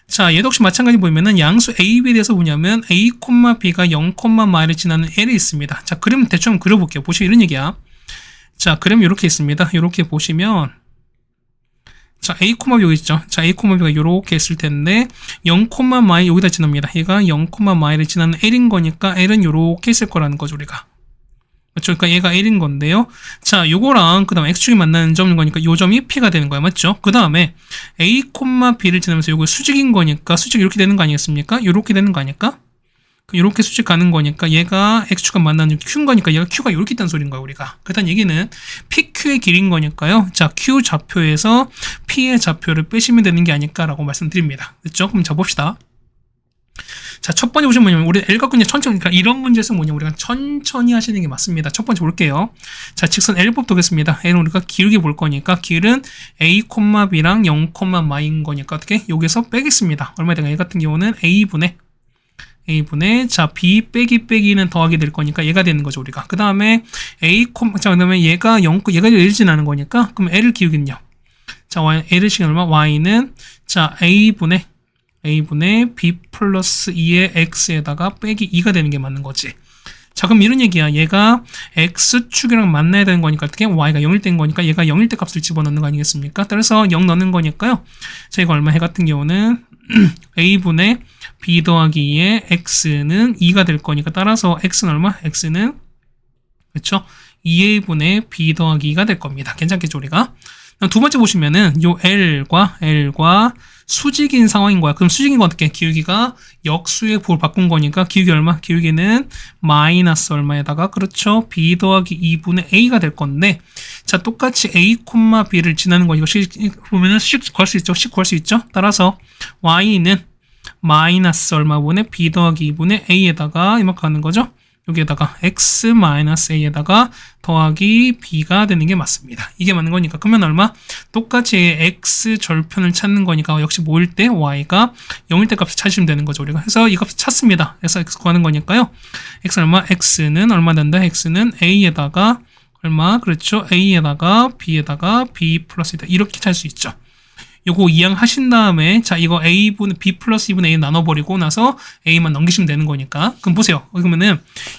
자, 얘도 역시 마찬가지 보면은 양수 A, B에 대해서 뭐냐면 A, B가 0, 마를 지나는 L이 있습니다. 자, 그림 대충 한번 그려볼게요. 보시면 이런 얘기야. 자, 그림 이렇게 있습니다. 이렇게 보시면 자, A, B 여기 있죠. 자, A, B가 이렇게 있을 텐데 0, 마이 여기다 지납니다. 얘가 0, 마이를 지나는 L인 거니까 L은 이렇게 있을 거라는 거죠, 우리가. 맞죠? 그러니까 얘가 L인 건데요. 자, 요거랑 그 다음에 X축이 만나는 점인 거니까 요 점이 P가 되는 거야. 맞죠? 그 다음에 A, B를 지나면서 요거 수직인 거니까 수직이 이렇게 되는 거 아니겠습니까? 이렇게 되는 거 아닐까? 이렇게 수직 가는 거니까 얘가 X축과 만나는 Q인 거니까 얘가 Q가 이렇게 있다는 소리인 거야, 우리가. 그렇다는 얘기는 PQ의 길인 거니까요. 자, Q 좌표에서 P의 좌표를 빼시면 되는 게 아닐까라고 말씀드립니다. 됐죠? 그럼 자, 봅시다. 자, 첫 번째 보시면 뭐냐면, 우리 L 갖고 이제 천천히, 그러니까 이런 문제에서 뭐냐면, 우리가 천천히 하시는 게 맞습니다. 첫 번째 볼게요. 자, 직선 L법 보겠습니다. L은 우리가 길게 볼 거니까, 길은 A, B랑 0, 마인 거니까, 어떻게? 여기서 빼겠습니다. 얼마에 되나? 얘 같은 경우는 A분의 자 B 빼기는 더하게 될 거니까 얘가 되는 거죠, 우리가. 그 다음에 자, 그 다음에 얘가 1 지나는 거니까, 그럼 L을 기울긴요. 자, L의 식은 얼마? Y는, 자, A분의 B 플러스 2의 X에다가 빼기 2가 되는 게 맞는 거지. 자, 그럼 이런 얘기야. 얘가 x축이랑 만나야 되는 거니까 어떻게? y가 0일 때인 거니까 얘가 0일 때 값을 집어넣는 거 아니겠습니까? 따라서 0 넣는 거니까요. 자, 이거 얼마 해 같은 경우는 a분의 b 더하기 2의 x는 2가 될 거니까 따라서 x는 얼마? x는 그렇죠? 2a분의 b 더하기 2가 될 겁니다. 괜찮겠죠, 우리가? 두 번째 보시면은 요 L과 수직인 상황인 거야. 그럼 수직인 건 어떻게? 기울기가 역수의 부호를 바꾼 거니까 기울기 얼마? 기울기는 마이너스 얼마에다가 그렇죠? b 더하기 2분의 a가 될 건데 자 똑같이 a, b를 지나는 거 이거 보면은 식 구할 수 있죠? 식 구할 수 있죠? 따라서 y는 마이너스 얼마분의 b 더하기 2분의 a에다가 이만큼 하는 거죠? 여기에다가 x 마이너스 a에다가 더하기 b가 되는 게 맞습니다. 이게 맞는 거니까 그러면 얼마? 똑같이 x 절편을 찾는 거니까 역시 뭐일 때 y가 0일 때 값을 찾으시면 되는 거죠. 우리가 해서 이 값을 찾습니다. 그래서 x 구하는 거니까요. x 얼마? x는 얼마 된다? x는 a에다가 얼마? 그렇죠. a에다가 b에다가 b 플러스 2다. 이렇게 찾을 수 있죠. 요거 이항하신 다음에 자 이거 a분의 b 플러스 2분의 a 나눠버리고 나서 a만 넘기시면 되는 거니까 그럼 보세요. 그러면은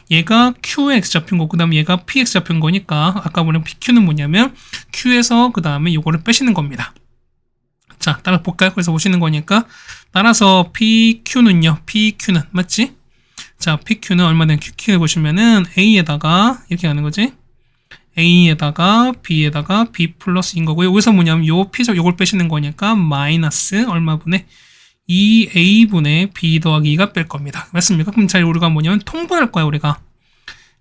얘가 qx 잡힌 거고 그 다음에 얘가 px 잡힌 거니까 아까 보면 pq는 뭐냐면 q에서 그 다음에 요거를 빼시는 겁니다. 자 따라 볼까요? 그래서 보시는 거니까 따라서 pq는요. pq는 맞지? 자 pq는 얼마 된 qq 보시면은 a에다가 이렇게 가는 거지. a에다가 b에다가 b 플러스인 거고요. 여기서 뭐냐면 요 p죠. 요걸 빼시는 거니까 마이너스 얼마분의 2a분의 b 더하기 2가 뺄 겁니다. 맞습니까? 그럼 자 우리가 뭐냐면 통분할 거야 우리가.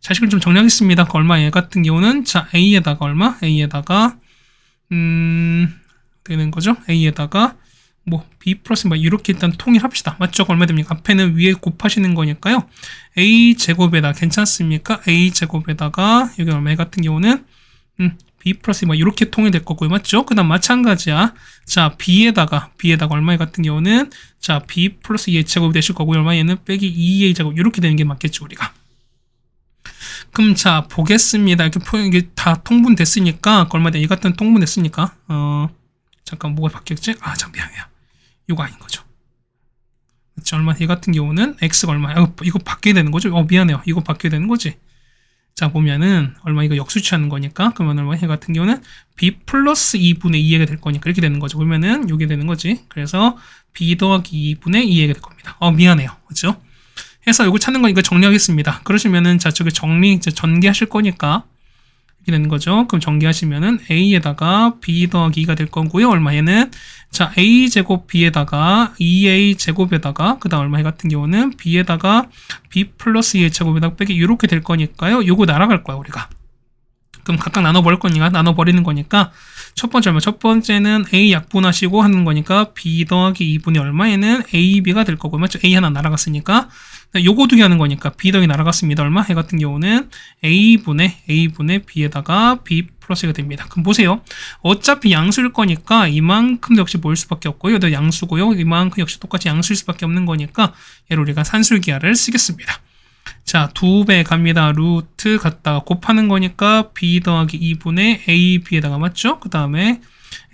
자식을 좀 정리하겠습니다. 그 얼마 얘 같은 경우는 자 a에다가 얼마? a에다가 되는 거죠. a에다가 뭐 b 플러스 뭐 이렇게 일단 통일합시다. 맞죠? 얼마 됩니까? 앞에는 위에 곱하시는 거니까요. a 제곱에다 괜찮습니까? a 제곱에다가 여기 얼마 같은 경우는 b 플러스 뭐 이렇게 통일될 거고요. 맞죠? 그다음 마찬가지야. 자 b에다가 얼마 같은 경우는 자 b 플러스 2의 제곱이 되실 거고요. 얼마 얘는 빼기 2a 제곱 이렇게 되는 게 맞겠죠 우리가. 그럼 자 보겠습니다. 이게 다 통분됐으니까 얼마 돼? 이 같은 통분됐으니까 잠깐 뭐가 바뀌었지? 아 참 미안해요. 이거 아닌 거죠. 그치, 얼마 얘 같은 경우는 x가 얼마? 이거 바뀌게 되는 거죠? 미안해요. 이거 바뀌게 되는 거지. 자 보면은 얼마 이거 역수치하는 거니까 그러면 얼마 얘 같은 경우는 b 플러스 2분의 2가 될 거니까 이렇게 되는 거죠. 그러면은 이게 되는 거지. 그래서 b 더하기 2분의 2가 될 겁니다. 미안해요. 그렇죠? 해서 이거 찾는 거니까 정리하겠습니다. 그러시면은 자 저기 전개하실 거니까 이렇게 되는 거죠. 그럼 전개하시면은 a에다가 b 더하기 2가 될 거고요. 얼마 얘는 자 a 제곱 b에다가 2a 제곱에다가 그 다음 얼마 같은 경우는 b에다가 b 플러스 2의 제곱에다가 빼기 이렇게 될 거니까요. 요거 날아갈 거야 우리가. 그럼 각각 나눠버릴 거니까 나눠버리는 거니까 첫 번째 얼마? 첫 번째는 a 약분하시고 하는 거니까 b 더하기 2분의 얼마에는 ab가 될 거고 맞죠? a 하나 날아갔으니까 요거 두 개 하는 거니까 b 더하기 날아갔습니다. 얼마? 해 같은 경우는 a분의 b에다가 b 플러스가 됩니다. 그럼 보세요. 어차피 양수일 거니까 이만큼도 역시 모일 수밖에 없고요. 여기도 양수고요. 이만큼 역시 똑같이 양수일 수밖에 없는 거니까 얘를 우리가 산술기하를 쓰겠습니다. 자, 2배 갑니다. 루트 갖다가 곱하는 거니까 b 더하기 2분의 ab에다가 맞죠? 그 다음에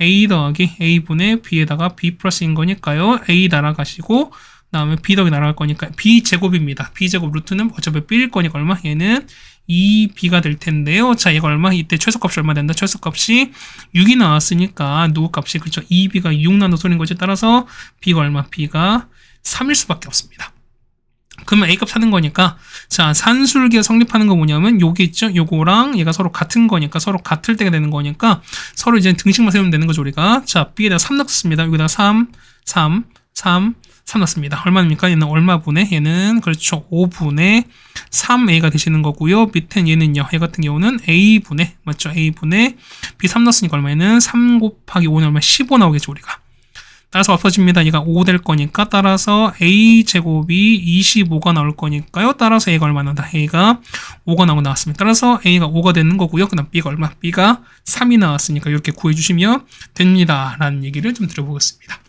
a 더하기 a분의 b에다가 b 플러스인 거니까요. a 날아가시고 그 다음에 b 더하기 날아갈 거니까 b 제곱입니다. b 제곱 루트는 어차피 b일 거니까 얼마? 얘는 2b가 될 텐데요. 자, 얘가 얼마? 이때 최소값이 얼마 된다? 최소값이 6이 나왔으니까 누구 값이 그렇죠? 2b가 6 나노 소리인 거지. 따라서 b가 얼마? b가 3일 수밖에 없습니다. 그러면 a 값 찾는 거니까 자 산술기가 성립하는 거 뭐냐면 요게 있죠? 요거랑 얘가 서로 같은 거니까 서로 같을 때가 되는 거니까 서로 이제 등식만 세우면 되는 거죠 우리가. 자 b에다가 3 넣습니다. 여기다가 3 넣습니다. 얼마입니까? 얘는 얼마분의 얘는 그렇죠 5분의 3a가 되시는 거고요. 밑엔 얘는요 얘 같은 경우는 a분의 맞죠? a분의 b 3 넣었으니까 얼마에는 3 곱하기 5는 얼마 15 나오겠죠 우리가. 따라서 없어집니다. 얘가 5 될 거니까 따라서 a제곱이 25가 나올 거니까요. 따라서 a가 얼마 나온다? a가 5가 나왔습니다. 따라서 a가 5가 되는 거고요. 그 다음 b가 얼마? b가 3이 나왔으니까 이렇게 구해주시면 됩니다. 라는 얘기를 좀 드려보겠습니다.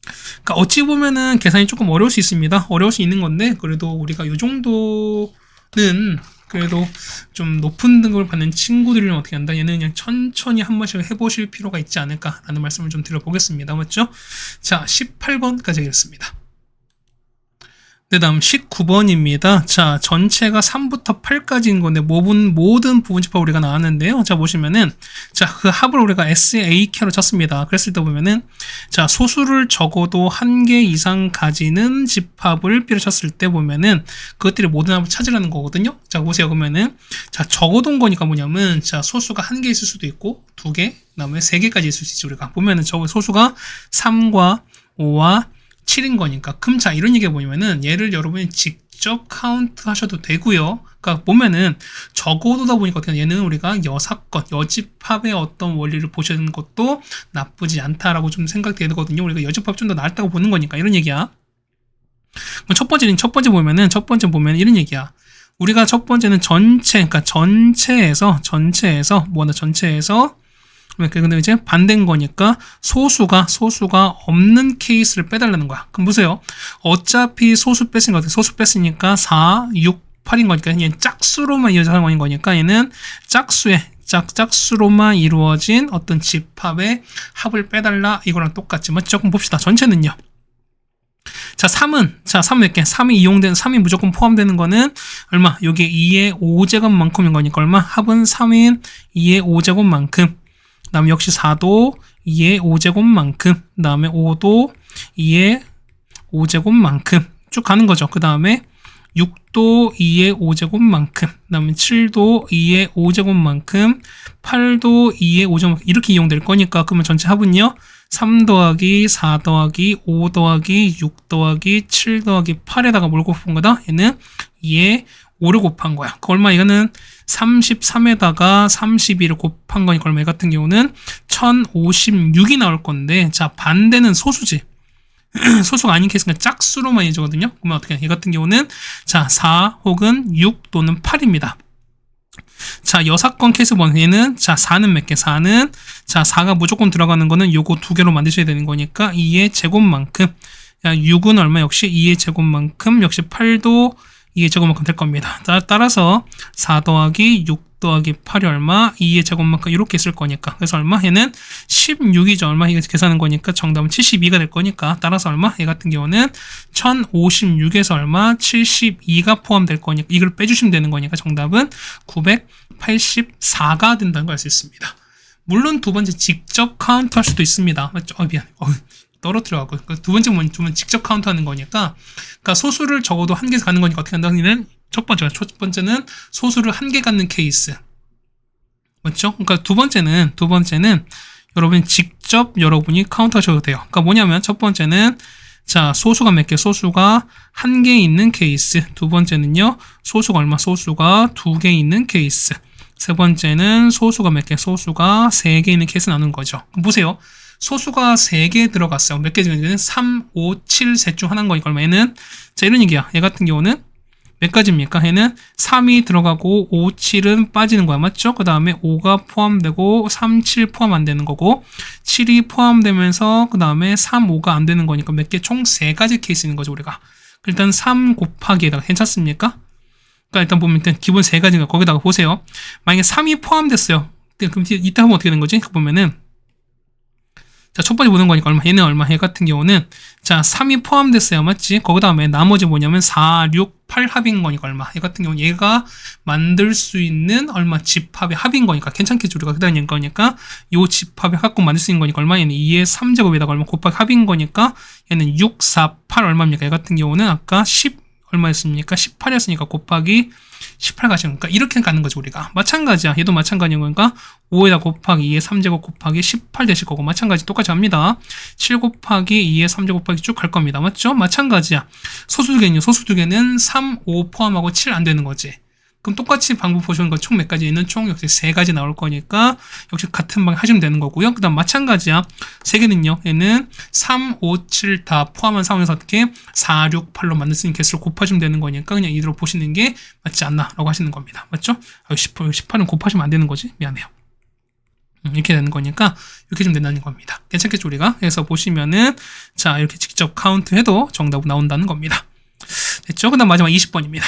그러니까 어찌 보면은 계산이 조금 어려울 수 있습니다. 어려울 수 있는 건데 그래도 우리가 이 정도는 그래도 좀 높은 등급을 받는 친구들이랑 어떻게 한다? 얘는 그냥 천천히 한 번씩 해보실 필요가 있지 않을까라는 말씀을 좀 드려보겠습니다. 맞죠? 자, 18번까지 하겠습니다. 네, 다음 19번입니다. 자, 전체가 3부터 8까지인 건데, 모든 부분 집합 우리가 나왔는데요. 자, 보시면은, 자, 그 합을 우리가 SAK로 쳤습니다. 그랬을 때 보면은, 자, 소수를 적어도 1개 이상 가지는 집합을 B로 쳤을 때 보면은, 그것들이 모든 합을 찾으라는 거거든요. 자, 보세요. 그러면은, 자, 적어둔 거니까 뭐냐면, 자, 소수가 1개 있을 수도 있고, 2개, 그 다음에 3개까지 있을 수 있지, 우리가. 보면은, 저 소수가 3과 5와 7인 거니까. 그럼 자, 이런 얘기가 뭐냐면은 얘를 여러분이 직접 카운트 하셔도 되고요. 그러니까 보면은 적어두다 보니까 어떻게 얘는 우리가 여사건, 여집합의 어떤 원리를 보시는 것도 나쁘지 않다라고 좀 생각되거든요. 우리가 여집합 좀 더 낫다고 보는 거니까 이런 얘기야. 그럼 첫 번째 보면은 이런 얘기야. 우리가 첫 번째는 그러니까 전체에서 근데 이제 반대인 거니까 소수가 없는 케이스를 빼달라는 거야. 그럼 보세요. 어차피 소수 뺐으니까 4, 6, 8인 거니까 얘는 짝수로만 이루어지는 거니까 얘는 짝수로만 이루어진 어떤 집합의 합을 빼달라 이거랑 똑같지. 맞죠? 그럼 봅시다. 전체는요. 자, 3은 이렇게 3이 무조건 포함되는 거는 얼마? 여기 2의 5제곱만큼인 거니까 얼마? 합은 3인 2의 5제곱만큼. 그 다음에 역시 4도 2의 5제곱만큼, 그 다음에 5도 2의 5제곱만큼 쭉 가는 거죠. 그 다음에 6도 2의 5제곱만큼, 그 다음에 7도 2의 5제곱만큼, 8도 2의 5제곱만큼 이렇게 이용될 거니까 그러면 전체 합은요 3 더하기 4 더하기 5 더하기 6 더하기 7 더하기 8에다가 뭘 곱한 거다? 얘는 2의 5를 곱한 거야. 그 얼마? 이거는 33에다가 32를 곱한 거니까 얼마? 이 같은 경우는 1056이 나올 건데, 자, 반대는 소수지. 소수가 아닌 케이스가 짝수로만 이루어지거든요. 그러면 어떻게 해? 이 같은 경우는 자, 4 혹은 6 또는 8입니다. 자, 여사건 케이스 보면 얘는 자, 4는 몇 개? 4는 자, 4가 무조건 들어가는 거는 요거 2개로 만드셔야 되는 거니까 2의 제곱만큼. 야, 6은 얼마? 역시 2의 제곱만큼. 역시 8도 2의 제곱만큼 될 겁니다. 따라서 4 더하기 6 더하기 8이 얼마? 2의 제곱만큼 이렇게 있을 거니까. 그래서 얼마? 얘는 16이죠. 얼마? 이거 계산하는 거니까 정답은 72가 될 거니까. 따라서 얼마? 얘 같은 경우는 1056에서 얼마? 72가 포함될 거니까. 이걸 빼주시면 되는 거니까 정답은 984가 된다는 걸 알 수 있습니다. 물론 두 번째 직접 카운트 할 수도 있습니다. 맞죠? 미안. 떨어뜨려가고. 두 번째 보면 직접 카운트하는 거니까, 그러니까 소수를 적어도 1개 가는 거니까 어떻게 한다는 첫 번째는 소수를 1개 갖는 케이스. 맞죠? 그러니까 두 번째는 여러분이 직접 여러분이 카운트 하셔도 돼요. 그러니까 뭐냐면 첫 번째는 자, 소수가 몇 개? 소수가 1개 있는 케이스. 두 번째는요, 소수가 얼마? 소수가 2개 있는 케이스. 세 번째는 소수가 몇 개? 소수가 3개 있는 케이스 나누는 거죠. 그럼 보세요. 소수가 3개 들어갔어요. 몇 개 중에는 3, 5, 7 셋 중 하나인 거니까 얼마? 얘는 자, 이런 얘기야. 얘 같은 경우는 몇 가지입니까? 얘는 3이 들어가고 5, 7은 빠지는 거야. 맞죠? 그 다음에 5가 포함되고 3, 7 포함 안 되는 거고 7이 포함되면서 그 다음에 3, 5가 안 되는 거니까 몇 개? 총 3가지 케이스 있는 거죠, 우리가. 일단 3 곱하기에다가 괜찮습니까? 그러니까 일단 보면 일단 기본 3가지가 거기다가 보세요. 만약에 3이 포함됐어요. 그럼 이따 하면 어떻게 되는 거지? 보면은 자, 첫 번째 보는 거니까 얼마? 얘는 얼마? 얘 같은 경우는 자, 3이 포함됐어요. 맞지? 거기 다음에 나머지 뭐냐면 4, 6, 8 합인 거니까 얼마? 얘 같은 경우는 얘가 만들 수 있는 얼마? 집합의 합인 거니까 괜찮겠죠? 우리가 그다음 거니까 요 집합의 합 만들 수 있는 거니까 얼마? 얘는 2의 3제곱에다가 얼마? 곱하기 합인 거니까 얘는 6, 4, 8 얼마입니까? 얘 같은 경우는 아까 10 얼마였습니까? 18이었으니까 곱하기 18 가시는 거니까 이렇게 가는 거죠, 우리가. 마찬가지야. 얘도 마찬가지인 거니까 5에다 곱하기 2의 3제곱 곱하기 18 되실 거고 마찬가지 똑같이 합니다. 7 곱하기 2의 3제곱 곱하기 쭉 갈 겁니다. 맞죠? 마찬가지야. 소수 두 개는요. 소수 두 개는 3, 5 포함하고 7 안 되는 거지. 그럼 똑같이 방법 보시는 건 총 몇 가지 있는 총 역시 3가지 나올 거니까 역시 같은 방향 하시면 되는 거고요. 그 다음 마찬가지야. 3개는요. 얘는 3, 5, 7 다 포함한 상황에서 어떻게 4, 6, 8로 만들 수 있는 개수를 곱하시면 되는 거니까 그냥 이대로 보시는 게 맞지 않나 라고 하시는 겁니다. 맞죠? 18은 곱하시면 안 되는 거지? 미안해요. 이렇게 되는 거니까 이렇게 좀 된다는 겁니다. 괜찮겠죠, 우리가? 그래서 보시면은 자, 이렇게 직접 카운트 해도 정답은 나온다는 겁니다. 됐죠? 그 다음 마지막 20번입니다.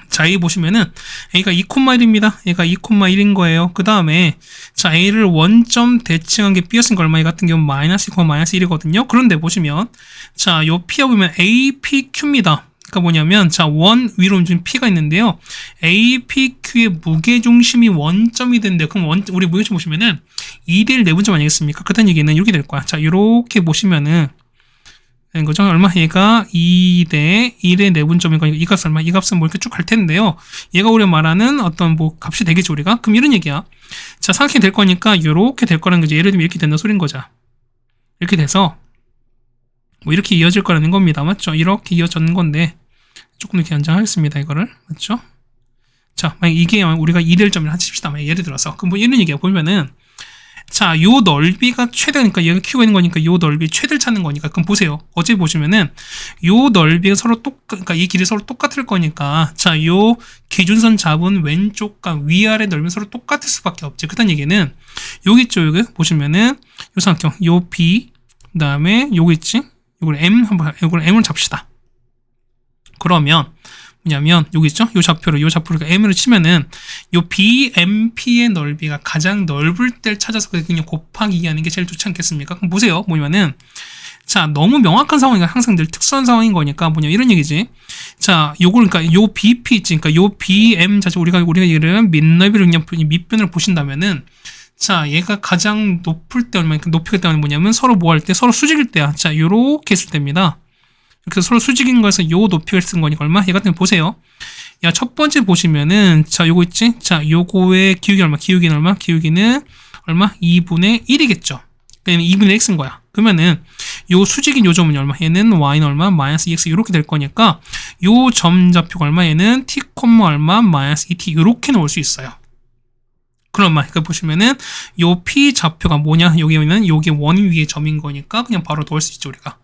자, 자, A 보시면은 A가 2,1입니다. A가 2,1인 거예요. 그 다음에 자, A를 원점 대칭한 게 B였으니까 얼마? 이 같은 경우는 마이너스 2, 마이너스 1이거든요. 그런데 보시면 자, 요 P가 보면 APQ입니다. 그러니까 뭐냐면 자, 원 위로 지금 P가 있는데요. APQ의 무게중심이 원점이 된대요. 그럼 우리 무게중심 보시면은 2대1 내분점 아니겠습니까? 그렇다는 얘기는 이렇게 될 거야. 자, 이렇게 보시면은 된 거죠. 얼마? 얘가 2대 1의 내분점인 거니까 이 값은 얼마? 이 값은 뭐 이렇게 쭉 갈 텐데요. 얘가 우리가 말하는 어떤 뭐 값이 되겠죠, 우리가. 그럼 이런 얘기야. 자, 삼각형이 될 거니까 이렇게 될 거라는 거지. 예를 들면 이렇게 된다 소린 거죠. 이렇게 돼서 뭐 이렇게 이어질 거라는 겁니다. 맞죠? 이렇게 이어졌는 건데 조금 이렇게 연장하겠습니다. 이거를. 맞죠? 자, 만약 이게 우리가 2대1 점이라 하십시다. 예를 들어서. 그럼 뭐 이런 얘기야. 보면은 자, 요 넓이가 최대니까 얘가 Q가 있는 거니까 요 넓이 최대를 찾는 거니까. 그럼 보세요. 어제 보시면은 요 넓이가 서로 그러니까 이 길이 서로 똑같을 거니까 자, 요 기준선 잡은 왼쪽과 위아래 넓이는 서로 똑같을 수밖에 없지. 그렇다는 얘기는 여기 있죠. 여기 보시면은 요 삼각형 요 B 그다음에 요거 있지. 요걸 M 한번 요걸 M을 잡시다. 그러면 뭐냐면 여기 있죠? 요 좌표를 M으로 치면은 요 BMP의 넓이가 가장 넓을 때를 찾아서 그냥 곱하기 2 하는 게 제일 좋지 않겠습니까? 그럼 보세요. 뭐냐면은 자, 너무 명확한 상황이니까 항상 늘 특수한 상황인 거니까 뭐냐 이런 얘기지. 자, 요걸 그러니까 요 BP 있지. 그러니까 요 BM 자체 우리가 얘기를 밑넓이를 그냥 밑변을 보신다면은 자, 얘가 가장 높을 때 얼마니까 높이가 때는 뭐냐면 서로 뭐 할 때 서로 수직일 때야. 자, 요렇게 했을 때입니다. 그래서 서로 수직인 거에서 요 높이를 쓴 거니까 얼마? 얘 같은 경우 보세요. 야, 첫 번째 보시면은 자, 요거 있지? 자, 요거의 기울기 얼마? 기울기는 얼마? 기울기는 얼마? 2분의 1이겠죠. 그러면 2분의 x인 거야. 그러면은 요 수직인 요 점은 얼마? 얘는 y는 얼마? 마이너스 2x 이렇게 될 거니까 요 점 좌표가 얼마? 얘는 t, 얼마? 마이너스 2t 이렇게 나올 수 있어요. 그럼 그 보시면은 요 p 좌표가 뭐냐? 여기는 요게 원 위의 점인 거니까 그냥 바로 넣을 수 있죠, 우리가.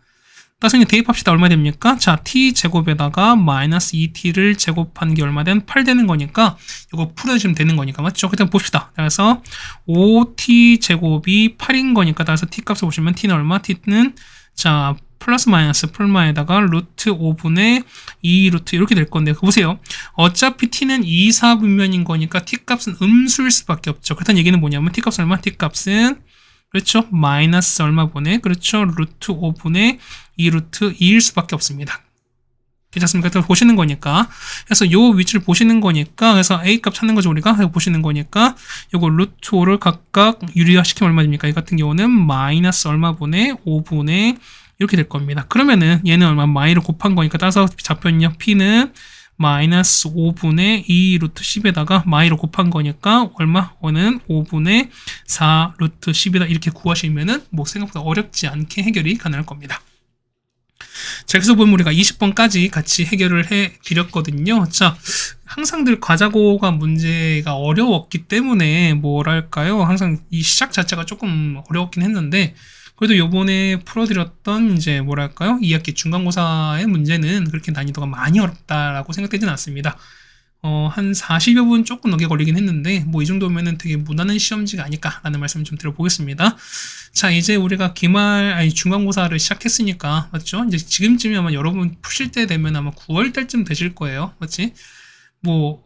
따라서 그냥 대입합시다. 얼마 됩니까? 자, t제곱에다가 마이너스 2t를 제곱한 게 얼마 된? 8 되는 거니까 이거 풀어주시면 되는 거니까 맞죠? 그냥 봅시다. 그래서 5t제곱이 8인 거니까 따라서 t값을 보시면 t는 얼마? t는 자 플러스 마이너스 풀마에다가 루트 5분의 2 루트 이렇게 될 건데 보세요. 어차피 t는 2, 4분면인 거니까 t값은 음수일 수밖에 없죠. 그렇다는 얘기는 뭐냐면 t값은 얼마? t값은 그렇죠? 마이너스 얼마 분의 그렇죠? 루트 5분의 2 루트 2일 수밖에 없습니다. 괜찮습니까? 그래서 보시는 거니까. 그래서 요 위치를 보시는 거니까. 그래서 A 값 찾는 거죠, 우리가. 보시는 거니까. 요거 루트 5를 각각 유리화 시키면 얼마 됩니까? 이 같은 경우는 마이너스 얼마 분의 5분의 이렇게 될 겁니다. 그러면은 얘는 얼마? 마이를 곱한 거니까. 따라서 좌표는요, P는 마이너스 5분의 2 루트 10에다가 마이로 곱한 거니까 얼마? 는 5분의 4 루트 10이다. 이렇게 구하시면은 뭐 생각보다 어렵지 않게 해결이 가능할 겁니다. 자, 그래서 보면 우리가 20번까지 같이 해결을 해 드렸거든요. 자, 항상 늘 과자고가 문제가 어려웠기 때문에 뭐랄까요? 항상 이 시작 자체가 조금 어려웠긴 했는데 그래도 요번에 풀어드렸던 이제 뭐랄까요? 2학기 중간고사의 문제는 그렇게 난이도가 많이 어렵다라고 생각되지는 않습니다. 한 40여 분 조금 넘게 걸리긴 했는데 뭐 이 정도면은 되게 무난한 시험지가 아닐까라는 말씀을 좀 드려보겠습니다. 자, 이제 우리가 중간고사를 시작했으니까 맞죠? 이제 지금쯤이 아마 여러분 푸실 때 되면 아마 9월 달쯤 되실 거예요. 맞지? 뭐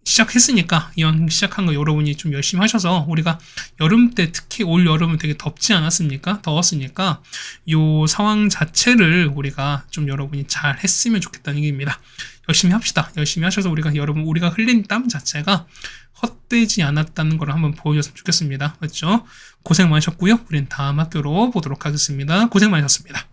시작했으니까 이왕 시작한 거 여러분이 좀 열심히 하셔서 우리가 여름 때 특히 올 여름은 되게 덥지 않았습니까? 더웠으니까 요 상황 자체를 우리가 좀 여러분이 잘 했으면 좋겠다는 얘기입니다. 열심히 합시다. 열심히 하셔서 우리가 흘린 땀 자체가 헛되지 않았다는 걸 한번 보여줬으면 좋겠습니다. 맞죠? 고생 많으셨고요. 우리는 다음 학교로 보도록 하겠습니다. 고생 많으셨습니다.